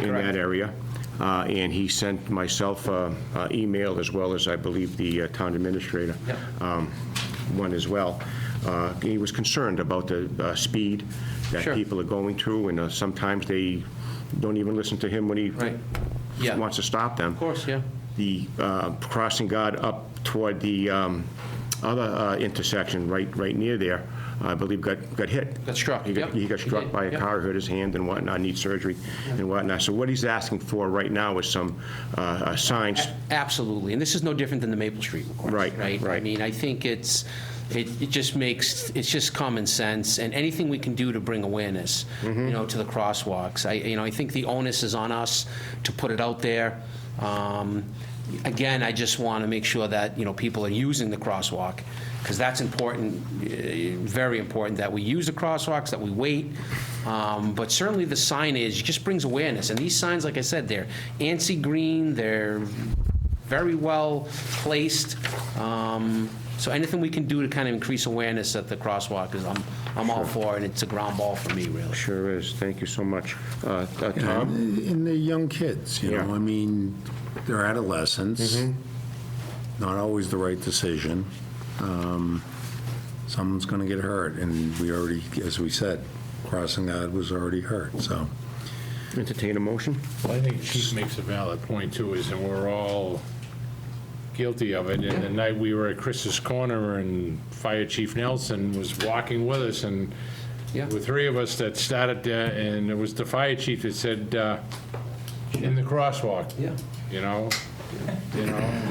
in that area. And he sent myself an email, as well as, I believe, the town administrator, one as well. He was concerned about the speed that Sure. people are going through, and sometimes they don't even listen to him when he Right. Yeah. wants to stop them. Of course, yeah. The crossing guard up toward the other intersection, right near there, I believe got hit. Got struck, He got yep. he got He struck did, by a yep. car, hurt his hand and whatnot, needs surgery and whatnot. So what he's asking for right now is some signs. Absolutely, and this is no different than the Maple Street request. Right, I right. mean, I think it just makes, it's just common sense, and anything we can do to bring awareness, you know, to the crosswalks. I think the onus is on us to put it out there. Again, I just want to make sure that, you know, people are using the crosswalk, because that's important, very important, that we use the crosswalks, that we wait. But certainly the signage just brings awareness. And these signs, like I said, they're antsy green, they're very well placed. So anything we can do to kind of increase awareness at the crosswalk is, I'm all for, and it's a ground ball for me, really. Sure is. Thank you so much. Tom? And they're young kids, you know, Yeah. I mean, they're adolescents, not always the right decision. Someone's going to get hurt, and we already, as we said, crossing guard was already hurt, so. Entertain a motion? Well, I think Chief makes a valid point, too, is that we're all guilty of it. And the night we were at Chris's Corner, and Fire Chief Nelson was walking with us, and Yeah. there were three of us that started there, and it was the fire chief that said, in the crosswalk. Yeah. You know,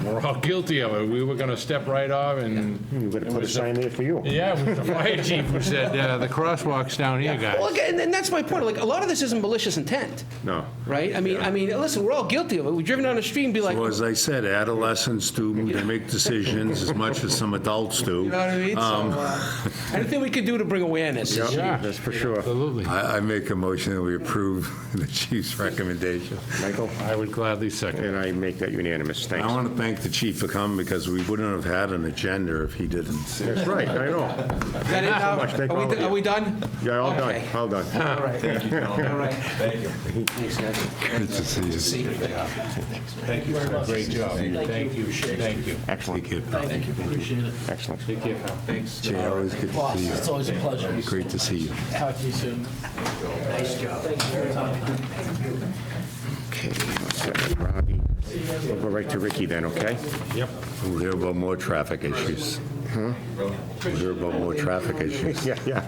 we're all guilty of it. We were going to step right off, and We're going to it put a was sign there for you. yeah, it was the fire chief who said, the crosswalk's down here, guys. Well, again, and that's my point. Like, a lot of this isn't malicious intent, No. right? I mean, listen, we're all guilty of it. We've driven down the street and be like, Well, as I said, adolescents do, they make decisions as much as some adults do. you know what I mean? So, anything we could do to bring awareness is Yeah, that's for sure. Absolutely. I make a motion that we approve the chief's recommendation. Michael? I would gladly second. And I make that unanimous. I Thanks. want to thank the chief for coming, because we wouldn't have had an agenda if he didn't. That's right, I know. Is that it now? much. Thank all of you. Are we done? Yeah, all done, Okay. all done. All right. All right. Thank you. Thanks, guys. Good to see you. See you. Thank you very much. Great job. Thank you. Thank you. Excellent, Take care. Thank you, appreciate it. excellent. Take care, pal. Thanks. Jay, always good to Boss, see it's you. always a pleasure. Great to see you. Talk to you soon. Nice job. Thank you for your time. Okay, let's set up Robbie. We'll go right to Ricky then, okay? Yep. We'll hear about more traffic issues. We'll hear about more traffic issues. Yeah.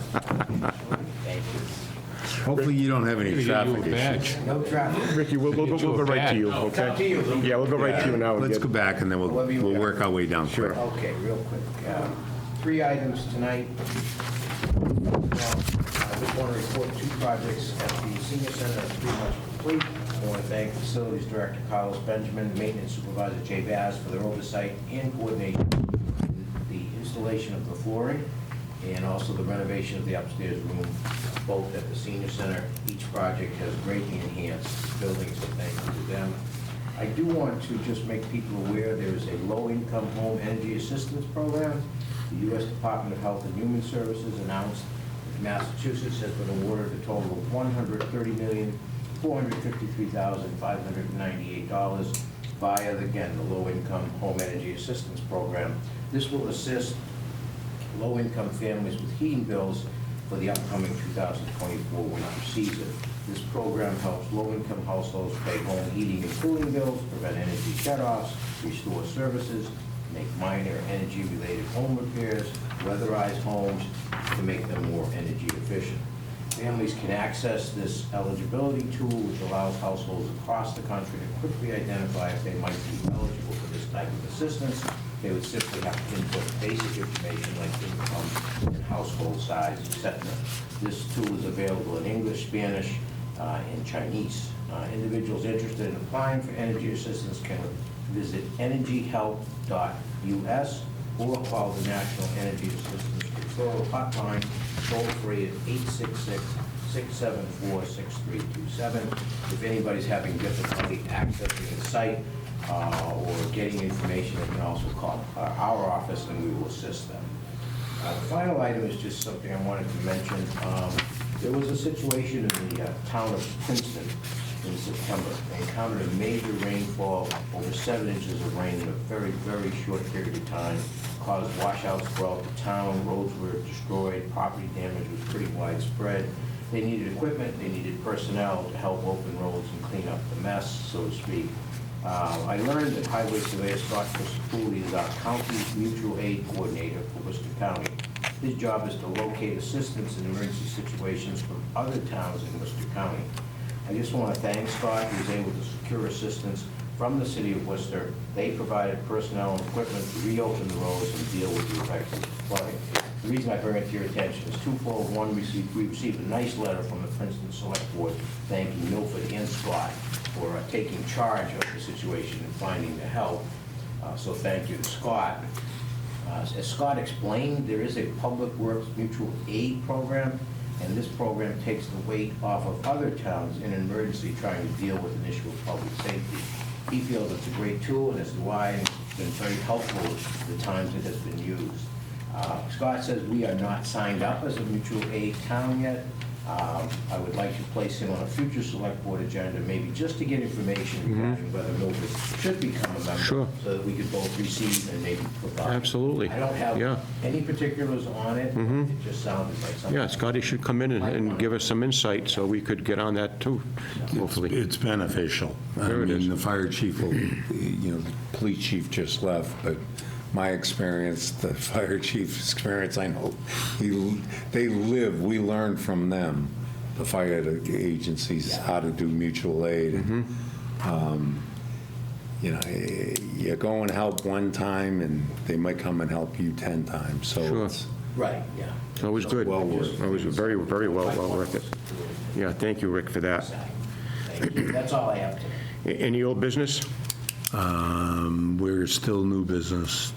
Hopefully you don't have any Maybe get you a traffic issues. badge. Ricky, we'll go right to you, okay? Yeah, we'll go right to you now. and Let's get- go back, and then we'll work our way down. Sure. Okay, real quick. 3 items tonight. Well, I just want to report 2 projects at the senior center are pretty much complete. I want to thank Facilities Director Carlos Benjamin, Maintenance Supervisor Jay Bass for their oversight and coordination, the installation of the flooring, and also the renovation of the upstairs room, both at the senior center. Each project has greatly enhanced buildings, so thank you to them. I do want to just make people aware there is a low-income home energy assistance program. The U.S. Department of Health and Human Services announced that Massachusetts has been awarded a total of $130,453,598 via, again, the Low-Income Home Energy Assistance Program. This will assist low-income families with heating bills for the upcoming 2024 winter season. This program helps low-income households pay home heating and cooling bills, prevent energy shutoffs, restore services, make minor energy-related home repairs, weatherize homes to make them more energy efficient. Families can access this eligibility tool, which allows households across the country to quickly identify if they might be eligible for this type of assistance. They would simply have to input basic information like income and household size, etc. This tool is available in English, Spanish, in Chinese. Individuals interested in applying for energy assistance can visit energyhelp.us or call the National Energy Assistance Referral Hotline toll-free at 866-674-6327. If anybody's having difficulty accessing the site or getting information, they can also call our office and we will assist them. The final item is just something I wanted to mention. There was a situation in the town of Princeton in September. They encountered a major rainfall, over 7 inches of rain in a very, very short period of time, caused washouts throughout the town, roads were destroyed, property damage was pretty widespread. They needed equipment, they needed personnel to help open roads and clean up the mess, so to speak. I learned that Highway Surveyor Scott Christopoulos is our county's mutual aid coordinator for Worcester County. His job is to locate assistance in emergency situations from other towns in Worcester County. I just want to thank Scott. He was able to secure assistance from the city of Worcester. They provided personnel and equipment to reopen the roads and deal with the effects of flooding. The reason I bring it to your attention is twofold. One, we received a nice letter from the Princeton Select Board thanking Milford and Scott for taking charge of the situation and finding the help. So thank you to Scott. As Scott explained, there is a Public Works Mutual Aid Program, and this program takes the weight off of other towns in an emergency trying to deal with an issue of public safety. He feels it's a great tool, and as do I, and it's been very helpful the times it has been used. Scott says we are not signed up as a mutual aid town yet. I would like to place him on a future select board agenda, maybe just to get information regarding whether Milford should become a member. Sure. So that we could both receive and maybe provide. Absolutely. I don't have Yeah. any particulars on it. It just sounded like something. Yeah, Scotty should come in and give us some insight, so we could get on that too, hopefully. It's beneficial. Sure it is. The fire chief, the police chief just left, but my experience, the fire chief's experience, I know, they live, we learn from them, the fire agencies, how to do mutual aid. You go and help one time, and they might come and help you 10 times, so Sure. it's Right, yeah. So it was good. Well worth It was very, very well worth it. Yeah, thank you, Rick, for that. Thank you. That's all I have today. Any old business? we're still new business.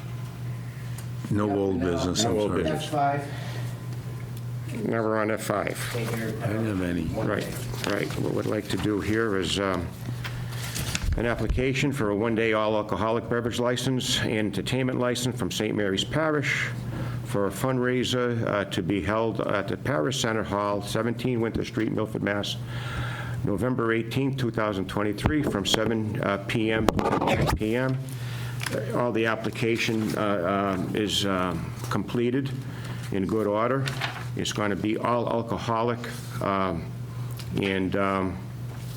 No old business, I'm No old sorry. business. F5, Now we're on F5. take care. I didn't have any. Right. What we'd like to do here is an application for a one-day all-alcoholic beverage license and entertainment license from St. Mary's Parish for a fundraiser to be held at the Parish Center Hall, 17 Winter Street, Milford, Mass., November 18, 2023, from 7 p.m. to 9 p.m. All the application is completed in good order. It's going to be all alcoholic, and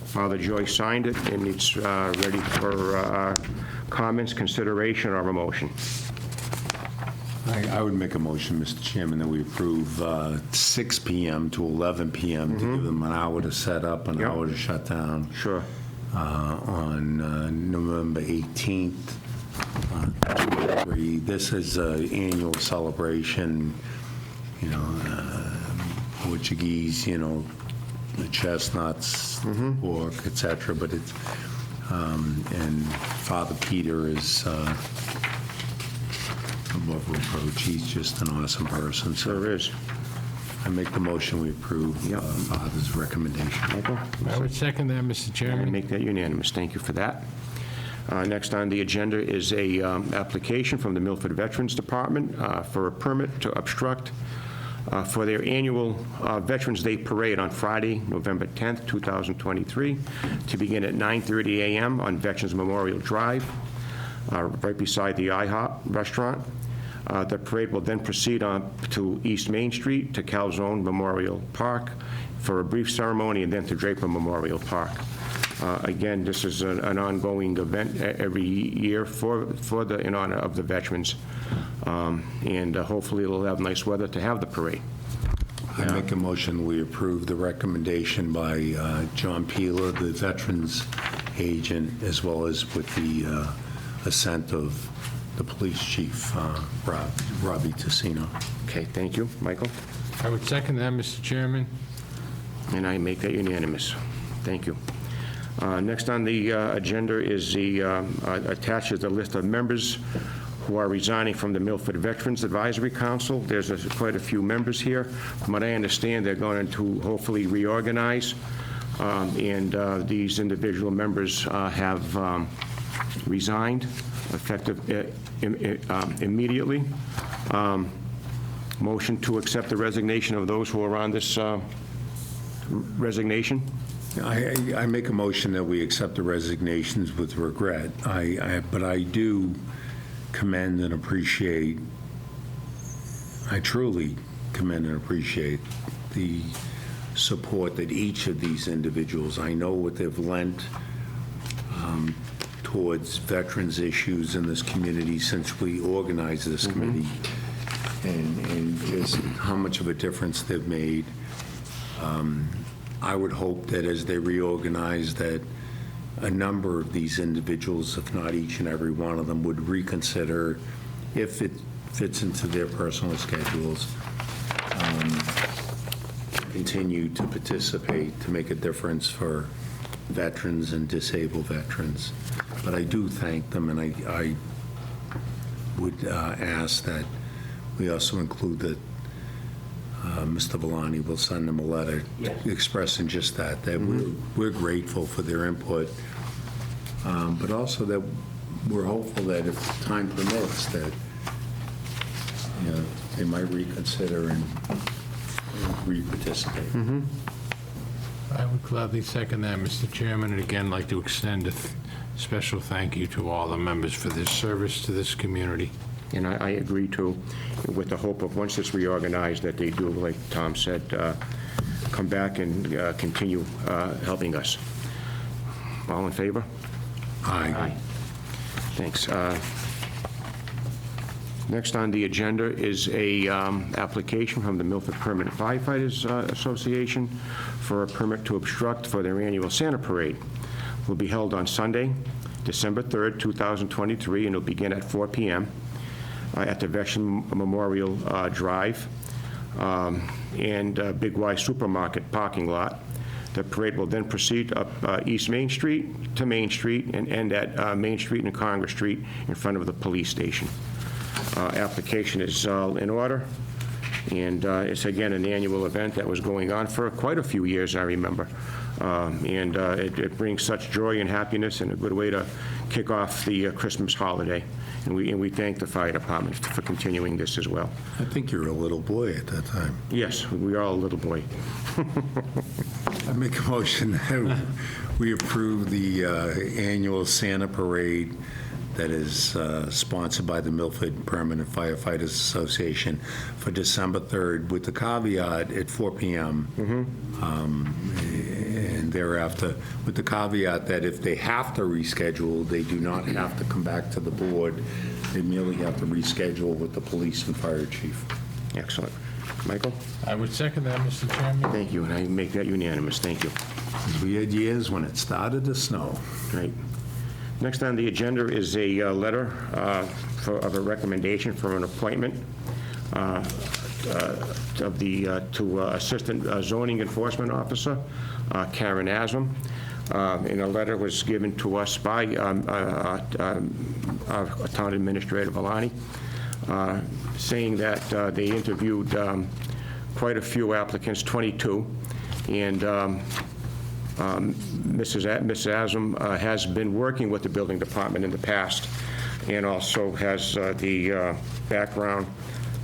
Father Joyce signed it, and it's ready for comments, consideration, or a motion. I would make a motion, Mr. Chairman, that we approve 6 p.m. to 11 p.m. to give them an hour to set up, an Yep. hour to shut down. Sure. On November 18th. This is an annual celebration, Portuguese, the chestnuts, pork, et cetera, but it's, and Father Peter is above reproach. He's just an awesome person. So Sure is. I make the motion, we approve Yep. Father's recommendation. Michael? I would second that, Mr. I Chairman. make that unanimous. Thank you for that. Next on the agenda is a application from the Milford Veterans Department for a permit to obstruct for their annual Veterans Day Parade on Friday, November 10th, 2023, to begin at 9:30 a.m. on Veterans Memorial Drive, right beside the IHOP restaurant. The parade will then proceed on to East Main Street to Calzone Memorial Park for a brief ceremony, and then to Draper Memorial Park. Again, this is an ongoing event every year in honor of the veterans, and hopefully it'll have nice weather to have the parade. I make a motion, we approve the recommendation by John Peeler, the Veterans Agent, as well as with the assent of the Police Chief, Robbie Tassino. Okay, thank you. Michael? I would second that, Mr. Chairman. And I make that unanimous. Thank you. Next on the agenda is attached is the list of members who are resigning from the Milford Veterans Advisory Council. There's quite a few members here. From what I understand, they're going to hopefully reorganize, and these individual members have resigned effective immediately. Motion to accept the resignation of those who are on this resignation. I make a motion that we accept the resignations with regret. But I do commend and appreciate, I truly commend and appreciate the support that each of these individuals, I know what they've lent towards veterans issues in this community since we organized this committee, and just how much of a difference they've made. I would hope that as they reorganize, that a number of these individuals, if not each and every one of them, would reconsider, if it fits into their personal schedules, continue to participate, to make a difference for veterans and disabled veterans. But I do thank them, and I would ask that we also include that Mr. Valani will send them a letter expressing just that we're grateful for their input, but also that we're hopeful that if time permits, that they might reconsider and re-participate. I would gladly second that, Mr. Chairman, and again, like to extend a special thank you to all the members for their service to this community. And I agree, too, with the hope of once it's reorganized, that they do, like Tom said, come back and continue helping us. All in favor? Aye. Thanks. Next on the agenda is a application from the Milford Permanent Firefighters Association for a permit to obstruct for their annual Santa Parade. Will be held on Sunday, December 3rd, 2023, and it'll begin at 4 p.m. At the Veteran Memorial Drive and Big Y Supermarket parking lot. The parade will then proceed up East Main Street to Main Street and end at Main Street and Congress Street in front of the police station. Application is in order, and it's again an annual event that was going on for quite a few years, I remember. And it brings such joy and happiness, and a good way to kick off the Christmas holiday. And we thank the fire department for continuing this as well. I think you were a little boy at that time. Yes, we are a little boy. I make a motion that we approve the annual Santa Parade that is sponsored by the Milford Permanent Firefighters Association for December 3rd, with the caveat at 4 p.m. And thereafter, with the caveat that if they have to reschedule, they do not have to come back to the board. They merely have to reschedule with the police and fire chief. Excellent. Michael? I would second that, Mr. Chairman. Thank you, and I make that unanimous. Thank you. We had years when it started to snow. Great. Next on the agenda is a letter of a recommendation for an appointment to Assistant Zoning Enforcement Officer, Karen Aslam. And a letter was given to us by our Town Administrator Valani, saying that they interviewed quite a few applicants, 22, and Mrs. Aslam has been working with the building department in the past, and also has the background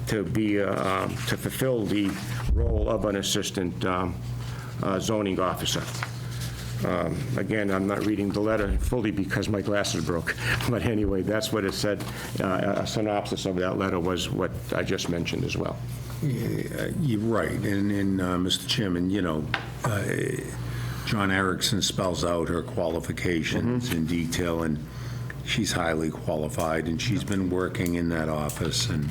to be to fulfill the role of an assistant zoning officer. Again, I'm not reading the letter fully because my glasses broke, but anyway, that's what it said. A synopsis of that letter was what I just mentioned as well. You're right, and Mr. Chairman, John Erickson spells out her qualifications in detail, and she's highly qualified, and she's been working in that office, and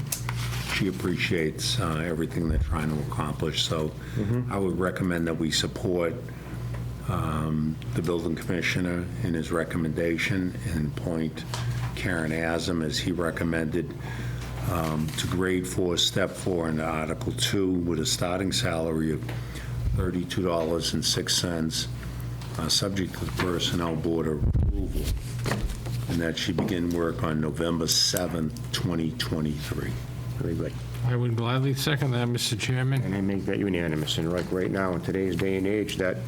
she appreciates everything they're trying to accomplish. So I would recommend that we support the building commissioner in his recommendation and appoint Karen Aslam, as he recommended, to grade 4, step 4 in Article 2 with a starting salary of $32.06, subject to the Personnel Board approval, and that she begin work on November 7th, 2023. Very good. I would gladly second that, Mr. Chairman. And I make that unanimous. And like right now, in today's day and age, that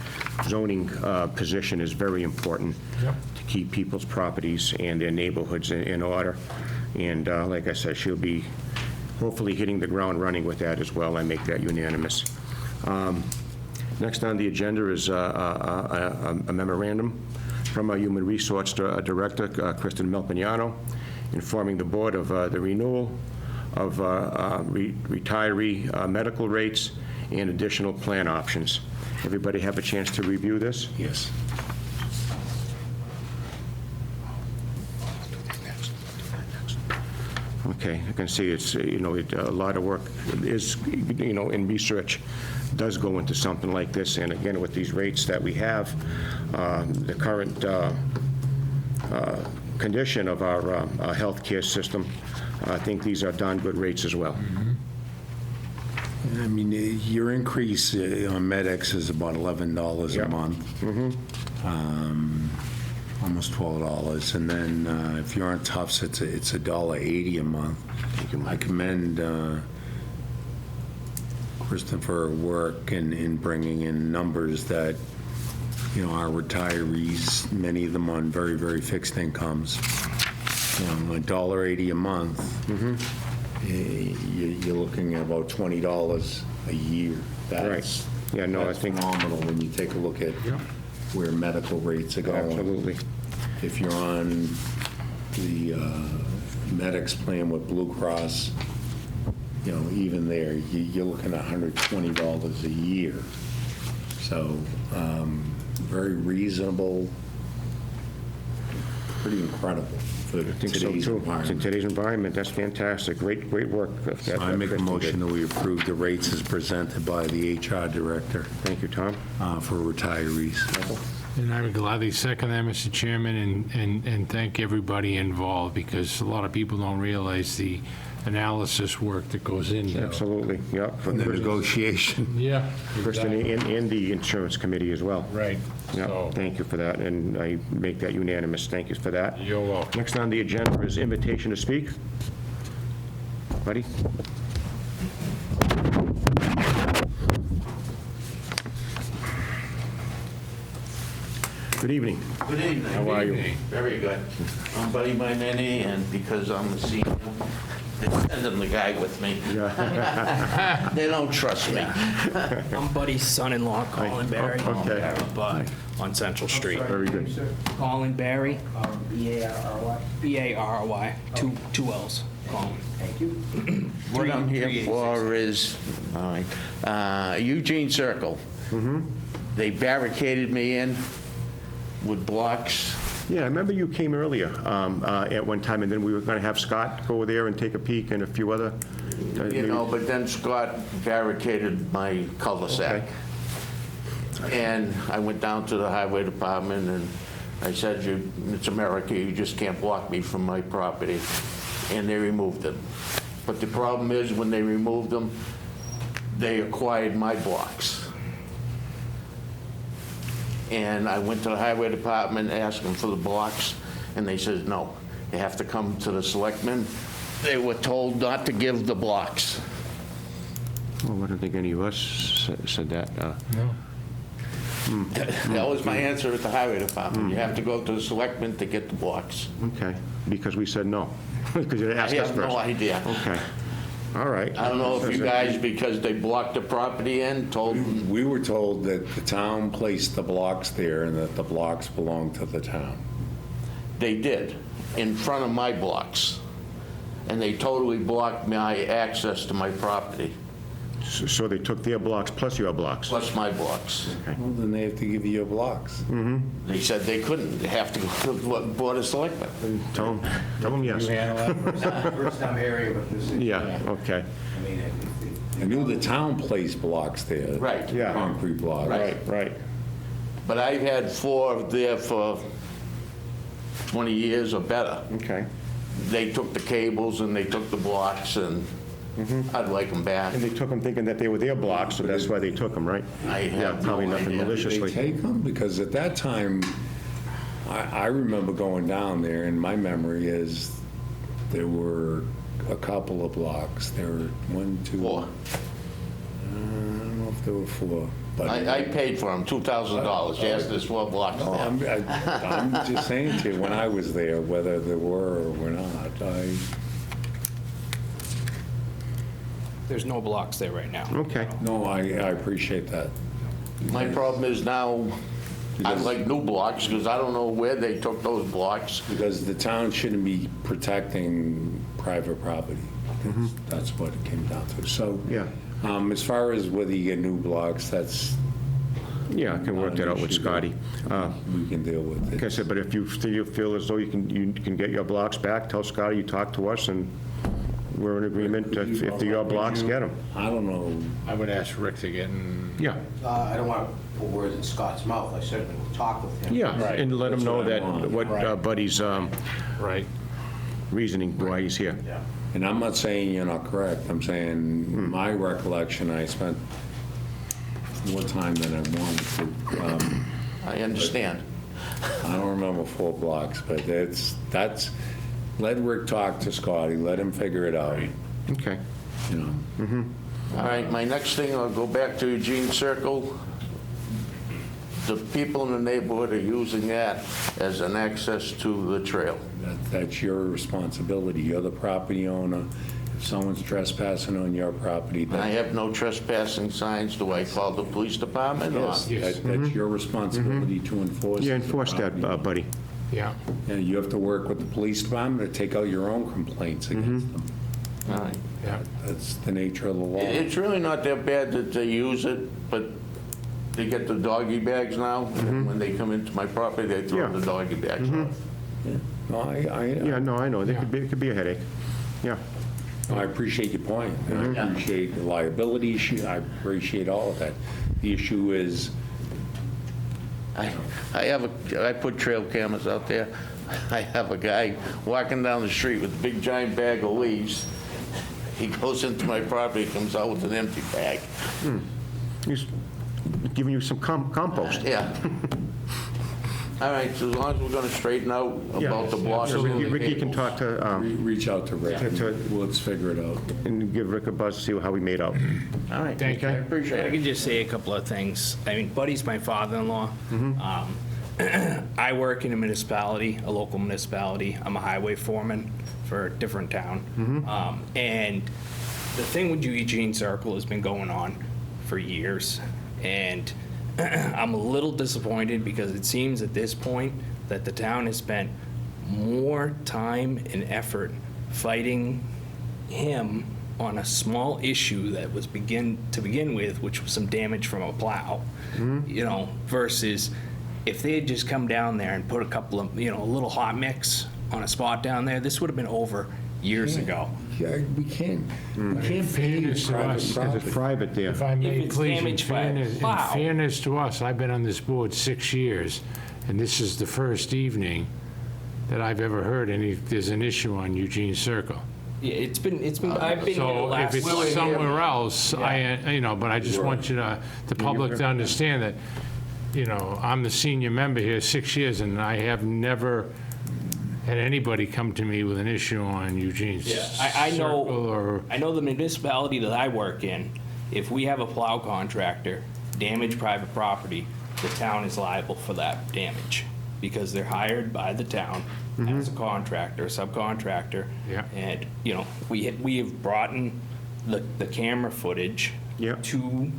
zoning position is very important Yep. to keep people's properties and their neighborhoods in order. And like I said, she'll be hopefully hitting the ground running with that as well. I make that unanimous. Next on the agenda is a memorandum from our Human Resource Director, Kristen Melpignano, informing the board of the renewal of retiree medical rates and additional plan options. Everybody have a chance to review this? Yes. Okay, I can see it's, a lot of work is, in research does go into something like this. And again, with these rates that we have, the current condition of our healthcare system, I think these are darn good rates as well. I mean, your increase on MedX is about $11 Yeah. a month. Almost $12. And then if you're on Tufts, it's $1.80 a month. I commend Kristen for her work in bringing in numbers that, our retirees, many of them on very, very fixed incomes, $1.80 a month, you're looking at about $20 a year. That's, Yeah, no, I that's think- phenomenal when you take a look at where medical rates are going. Absolutely. If you're on the MedX plan with Blue Cross, even there, you're looking at $120 a year. So, very reasonable, pretty incredible for I think so, today's too. In environment. today's environment, that's fantastic. Great work. So I make a motion that we approve the rates as presented by the HR director Thank you, Tom. for retirees. And I would gladly second that, Mr. Chairman, and thank everybody involved, because a lot of people don't realize the analysis work that goes into it. Absolutely, yeah. For And the Kristen- negotiation. Yeah. Kristen and the insurance committee as well. Right. Yeah, So, thank you for that, and I make that unanimous. Thank you for that. you're welcome. Next on the agenda is invitation to speak. Buddy? Good evening. Good evening. How are you? Very good. I'm Buddy Mainini, and because I'm the senior, they're sending the guy with me. They don't trust me. I'm Buddy's son-in-law, Colin Barry, Okay. but on Central Street. Very good. Colin Barry, B-A-R-R-Y. B-A-R-R-Y, two L's, Colin. Thank you. What I'm here 386. for is, all right, Eugene Circle. They barricaded me in with blocks. Yeah, I remember you came earlier at one time, and then we were going to have Scott go there and take a peek, and a few other... But then Scott barricaded my cul-de-sac. And I went down to the highway department and I said, it's America, you just can't block me from my property. And they removed them. But the problem is, when they removed them, they acquired my blocks. And I went to the highway department, asked them for the blocks, and they said, no, you have to come to the selectmen. They were told not to give the blocks. Well, I don't think any of us said that. That was my answer at the highway department. You have to go to the selectmen to get the blocks. Okay, because we said no, because you I asked us have first. no idea. Okay, all right. I don't know if you guys, because they blocked the property in, told them, We were told that the town placed the blocks there and that the blocks belong to the town. they did, in front of my blocks. And they totally blocked my access to my property, So they took their blocks plus your blocks? plus my blocks. Well, then they have to give you your blocks. They said they couldn't, they have to go to the Board of Selectmen. Tell them yes. First time hearing about this. Yeah, okay. I mean, I knew the town placed blocks there. Right. Yeah. Concrete blocks. Right. But I've had 4 there for 20 years or better. Okay. They took the cables and they took the blocks, and I'd like them back. And they took them thinking that they were their blocks, so that's why they took them, right? I Yeah, have no probably nothing idea. Did they maliciously. take them? Because at that time, I remember going down there, and my memory is there were a couple of blocks. There were 1, 2. 4. I don't know if there were 4. But I paid for them, $2,000. Yes, there's 4 blocks No, there. I'm just saying to you, when I was there, whether there were or were not, There's no blocks there right now. Okay. I appreciate that. My problem is now, I'd like new blocks, because I don't know where they took those blocks. Because the town shouldn't be protecting private property. That's what it came down to. So, Yeah. as far as whether you get new blocks, that's, Yeah, I can work that out with Scotty. we can deal with Like I it. said, but if you feel as though you can get your blocks back, tell Scotty you talked to us, and we're in agreement. If they're your blocks, get them. I don't know. I would ask Rick to get in. Yeah, I don't want to put words in Scott's mouth. I certainly will talk with him. yeah, Right. and let him know That's that, what I what Buddy's Right. reasoning why he's here. Yeah. And I'm not saying you're not correct. I'm saying my recollection, I spent more time than I wanted to. I understand. I don't remember 4 blocks, but let Rick talk to Scotty, let him figure it out, Okay. you know. All right, my next thing, I'll go back to Eugene Circle. The people in the neighborhood are using that as an access to the trail. That's your responsibility. You're the property owner. If someone's trespassing on your property, I have no trespassing signs. Do I call the police department? or- that's your responsibility to enforce. Yeah, the enforce that, property. Buddy. Yeah. And you have to work with the police department to take out your own complaints against them. All right. Yeah. That's the nature of the law. It's really not that bad that they use it, but they get the doggy bags now. and When they come into my property, they throw Yeah. the doggy bags off. No, Yeah, no, I know. It could be a headache. Yeah. I appreciate your point, and I appreciate the liability issue, I appreciate all of that. The issue is, I put trail cameras out there. I have a guy walking down the street with a big giant bag of leaves. He goes into my property, comes out with an empty bag. He's giving you some compost. Yeah. All right, so as long as we're going to straighten out Yeah. about the blocks. So and the Ricky can cables. talk to, reach out to Rick, To- and let's figure it out. and give Rick a buzz, see how we made out. All right. Thank you. I appreciate I it. can just say a couple of things. I mean, Buddy's my father-in-law. I work in a municipality, a local municipality. I'm a highway foreman for a different town. And the thing with Eugene Circle has been going on for years. And I'm a little disappointed because it seems at this point that the town has spent more time and effort fighting him on a small issue that was begin with, which was some damage from a plow, you know, versus if they had just come down there and put a couple of, you know, a little hot mix on a spot down there, this would have been over years ago. Yeah, we can't Fairness pave to private us. Because it's property. private there. If I may, it's please, in damaged by a fairness, in plow. fairness to us, I've been on this board 6 years, and this is the first evening that I've ever heard there's an issue on Eugene Circle. Yeah, I've been here the So if last. it's somewhere else, but I just want the public to understand that, you know, I'm the senior member here 6 years, and I have never had anybody come to me with an issue on Eugene's Yeah, I know. Circle or, I know the municipality that I work in, if we have a plow contractor damage private property, the town is liable for that damage because they're hired by the town as a contractor, subcontractor. Yeah. And, you know, we have brought in the camera footage Yeah. to,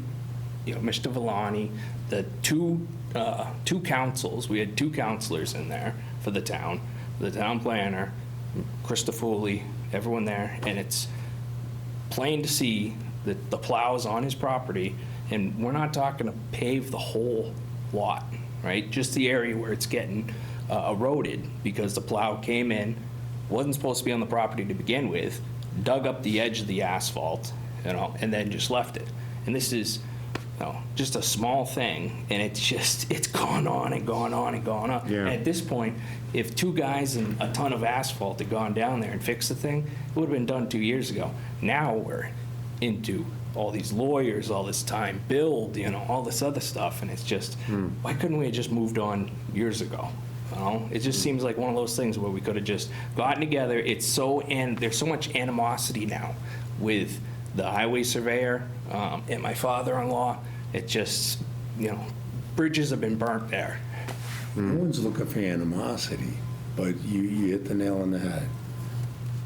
you know, Mr. Valani, the two councils, we had 2 counselors in there for the town planner, Krista Foley, everyone there, and it's plain to see that the plow is on his property, and we're not talking to pave the whole lot, right? Just the area where it's getting eroded because the plow came in, wasn't supposed to be on the property to begin with, dug up the edge of the asphalt, you know, and then just left it. And this is just a small thing, and it's gone on and gone on and gone on. Yeah. And at this point, if 2 guys and a ton of asphalt had gone down there and fixed the thing, it would have been done 2 years ago. Now we're into all these lawyers, all this time, build, all this other stuff, and it's just, why couldn't we have just moved on years ago? It just seems like one of those things where we could have just gotten together. There's so much animosity now with the highway surveyor and my father-in-law. It just, bridges have been burnt there. No one's looking for animosity, but you hit the nail on the head.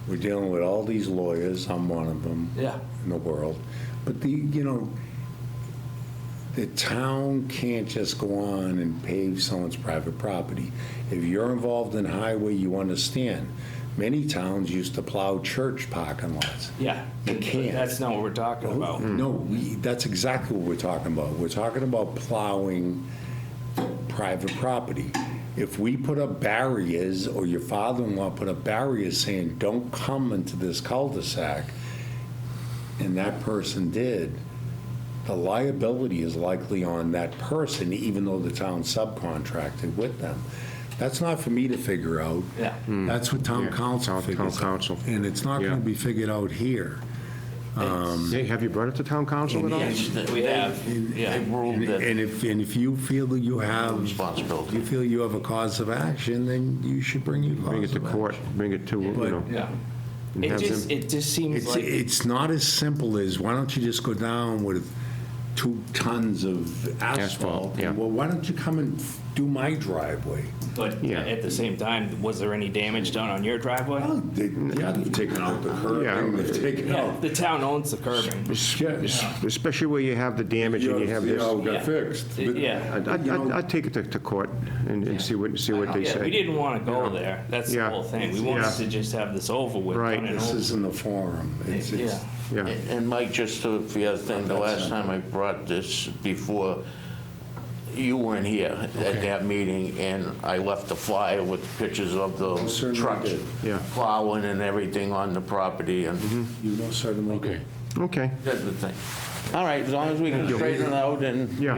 We're dealing with all these lawyers, I'm one of them. Yeah. In the world. But the town can't just go on and pave someone's private property. If you're involved in highway, you understand. Many towns used to plow church parking lots. Yeah. You can't. That's not what we're talking about. No, that's exactly what we're talking about. We're talking about plowing private property. If we put up barriers, or your father-in-law put up barriers saying, don't come into this cul-de-sac, and that person did, the liability is likely on that person, even though the town subcontracted with them. That's not for me to figure out. Yeah. That's what town Yeah, council town figures out. council. And it's not going Yeah. to be figured out here. Hey, have you brought it to town council at all? Yes, we have, yeah. They ruled that And if you feel that you have, responsibility. you feel you have a cause of action, then you should bring your Bring it cause to of court, action. bring it to, Yeah. and It have just, them- it just seems like. It's not as simple as, why don't you just go down with 2 tons of asphalt? Asphalt, yeah. Well, why don't you come and do my driveway? But Yeah. at the same time, was there any damage done on your driveway? Well, they've taken out the Yeah. curbing, they've taken Yeah, out. the town owns the curbing. especially where you have the damage and you have this. all Yeah. got fixed. But, Yeah. you I'd take it to court and see what they Yeah, say. we didn't want to go there. That's the Yeah. whole thing. We wanted Yeah. to just have this over with. Right. done and This over. isn't the forum. It's- Yeah. Yeah, And Mike, just to, the other thing, the last time I brought this before, you weren't here at that meeting, and I left a flyer with pictures of the certainly trucks did. Yeah. plowing and everything on the property, and You know, certainly. Okay. okay. that's the thing. All right, as long as we can straighten it out, and Yeah.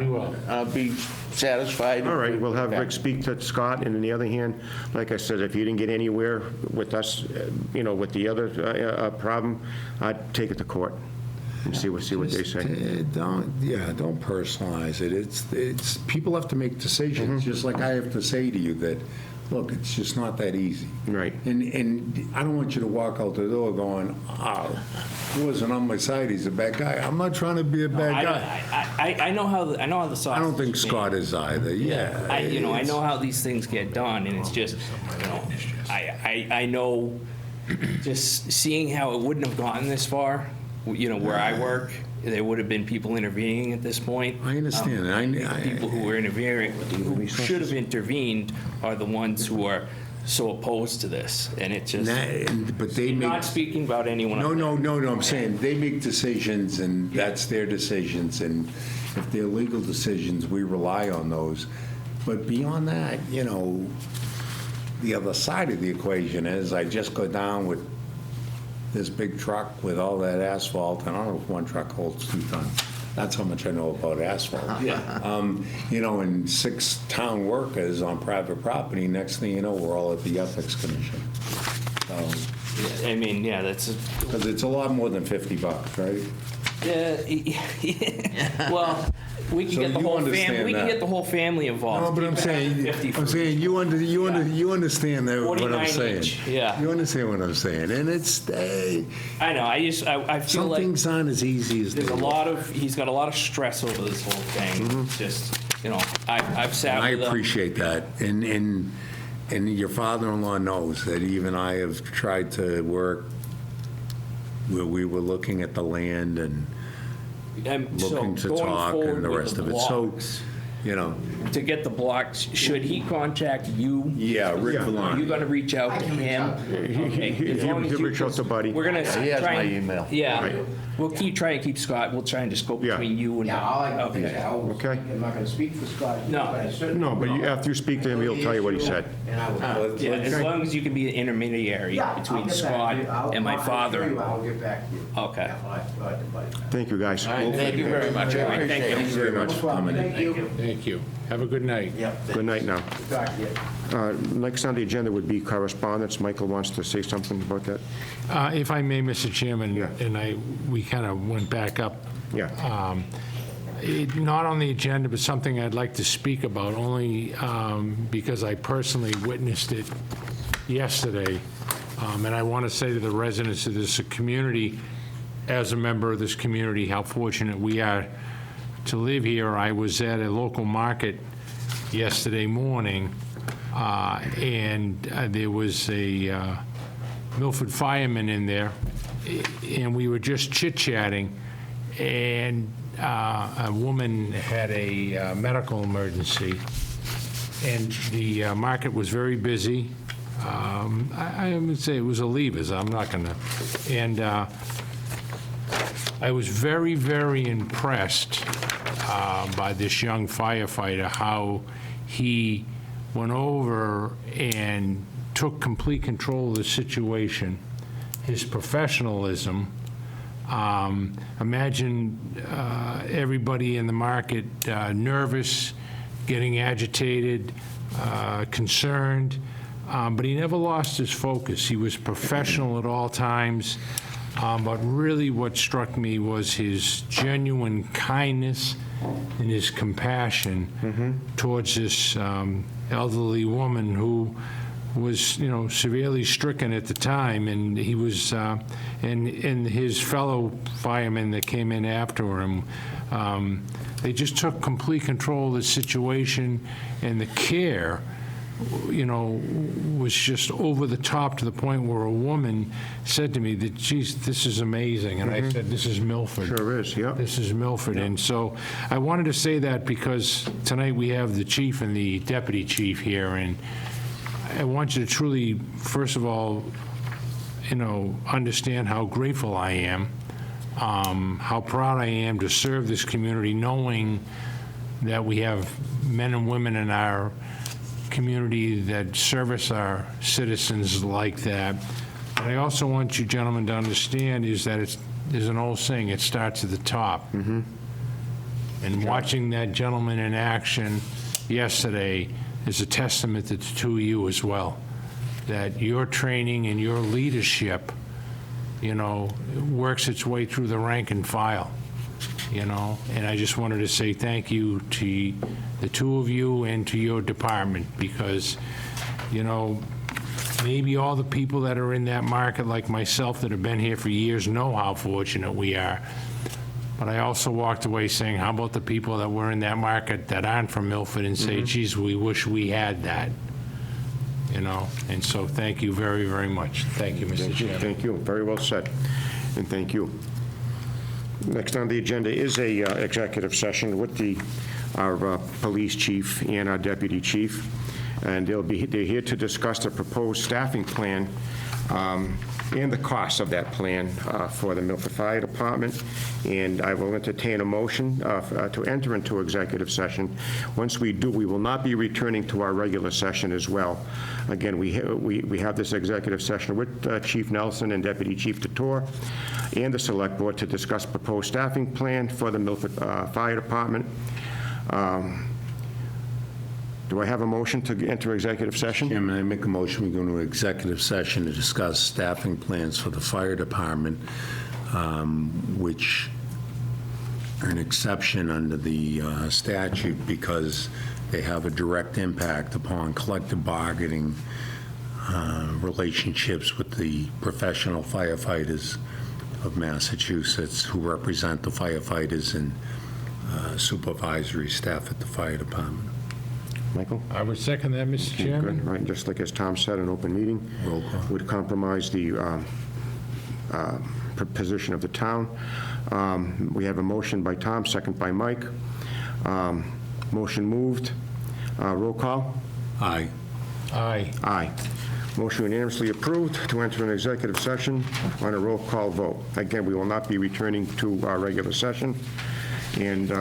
I'll be satisfied. All right, we'll have Rick speak to Scott, and on the other hand, like I said, if you didn't get anywhere with us, with the other problem, I'd take it to court and see what they say. Don't personalize it. It's, people have to make decisions, just like I have to say to you that, look, it's just not that easy. Right. And I don't want you to walk out the door going, oh, he wasn't on my side, he's a bad guy. I'm not trying to be a bad guy. I know how the sausage. I don't think is made. Scott is either, yeah. I it's- know how these things get done, and it's just, I know, just seeing how it wouldn't have gotten this far, where I work, there would have been people intervening at this point. I understand. The people who were interfering, who should have intervened, are the ones who are so opposed to this, and it just, But they make. not speaking about anyone. No, I'm saying, they make decisions, and that's their decisions, and if they're legal decisions, we rely on those. But beyond that, the other side of the equation is, I just go down with this big truck with all that asphalt, and I don't know if one truck holds 2 tons. That's how much I know about asphalt. Yeah. And 6 town workers on private property, next thing you know, we're all at the Ethics Commission. I mean, yeah, that's, Because it's a lot more than $50, right? well, we can So get the you whole understand family, we can that. get the whole family involved. No, but I'm Keep it at saying, 50 you understand that, what I'm 49 saying. each, yeah. You understand what I'm saying, and it's, I know, I feel some like things aren't as easy as they there's a look. lot of, he's got a lot of stress over this whole thing. It's just, I've sat And I with him. appreciate that, and your father-in-law knows that even I have tried to work where we were looking at the land and So looking to going talk forward and the with rest the of it. So, blocks, you know. To get the blocks, should he contact you? Yeah, Rick Yeah. Are you Valani. going to reach out to him? Okay, as long as He'll you- reach out to Buddy. We're going to he has try my and- email. Yeah, Right. we'll try and keep Scott, we'll try and just go Yeah. between you and. Yeah, all I can Okay. say, Okay. I'm not going to speak for Scott. No. but I certainly- No, but after you speak to him, he'll tell you what he said. And I will. Yeah, as long as you can be an intermediary Yeah, I'll between get back Scott to you. I'll- and my I'll assure father. you I'll get back to you. Okay. Yeah, all right, all right, all right. Thank you, guys. All right, thank you very much. I appreciate Thank it. you. Thank you very much for coming in. Thank you. Thank you. Have a good night. Yep. Good night now. Talk to you. Next on the agenda would be correspondence. Michael wants to say something about that. If I may, Mr. Chairman, Yeah. we kind of went back up. Yeah. Not on the agenda, but something I'd like to speak about, only because I personally witnessed it yesterday. And I want to say to the residents of this community, as a member of this community, how fortunate we are to live here. I was at a local market yesterday morning, and there was a Milford fireman in there, and we were just chit-chatting, and a woman had a medical emergency, and the market was very busy. I would say it was a Leavers, I'm not going to, and I was very, very impressed by this young firefighter, how he went over and took complete control of the situation, his professionalism. Imagine everybody in the market nervous, getting agitated, concerned, but he never lost his focus. He was professional at all times, but really what struck me was his genuine kindness and his compassion towards this elderly woman who was, severely stricken at the time, and he was, and his fellow firemen that came in after him, they just took complete control of the situation, and the care, was just over the top to the point where a woman said to me that, geez, this is amazing, and I said, this is Milford. Sure is, yeah. This is Milford, and so I wanted to say that because tonight we have the chief and the deputy chief here, and I want you to truly, first of all, understand how grateful I am, how proud I am to serve this community, knowing that we have men and women in our community that service our citizens like that. And I also want you gentlemen to understand is that there's an old saying, it starts at the top. And watching that gentleman in action yesterday is a testament to the two of you as well, that your training and your leadership, works its way through the rank and file, and I just wanted to say thank you to the two of you and to your department, because, maybe all the people that are in that market, like myself, that have been here for years, know how fortunate we are. But I also walked away saying, how about the people that were in that market that aren't from Milford and say, geez, we wish we had that, And so thank you very, very much. Thank you, Mr. Chairman. Thank you. Very well said. And thank you. Next on the agenda is a executive session with our police chief and our deputy chief. And they're here to discuss the proposed staffing plan and the cost of that plan for the Milford Fire Department. And I will entertain a motion to enter into executive session. Once we do, we will not be returning to our regular session as well. Again, we have this executive session with Chief Nelson and Deputy Chief Tour and the Select Board to discuss proposed staffing plan for the Milford Fire Department. Do I have a motion to enter executive session? Chairman, I make a motion, we go into executive session to discuss staffing plans for the fire department, which are an exception under the statute because they have a direct impact upon collective bargaining relationships with the professional firefighters of Massachusetts who represent the firefighters and supervisory staff at the fire department. Michael? I would second that, Mr. Chairman. Good, right, just like as Tom said, an open meeting Roll call. would compromise the position of the town. We have a motion by Tom, second by Mike. Motion moved. Roll call? Aye. Aye. Aye. Motion unanimously approved to enter an executive session on a roll call vote. Again, we will not be returning to our regular session. And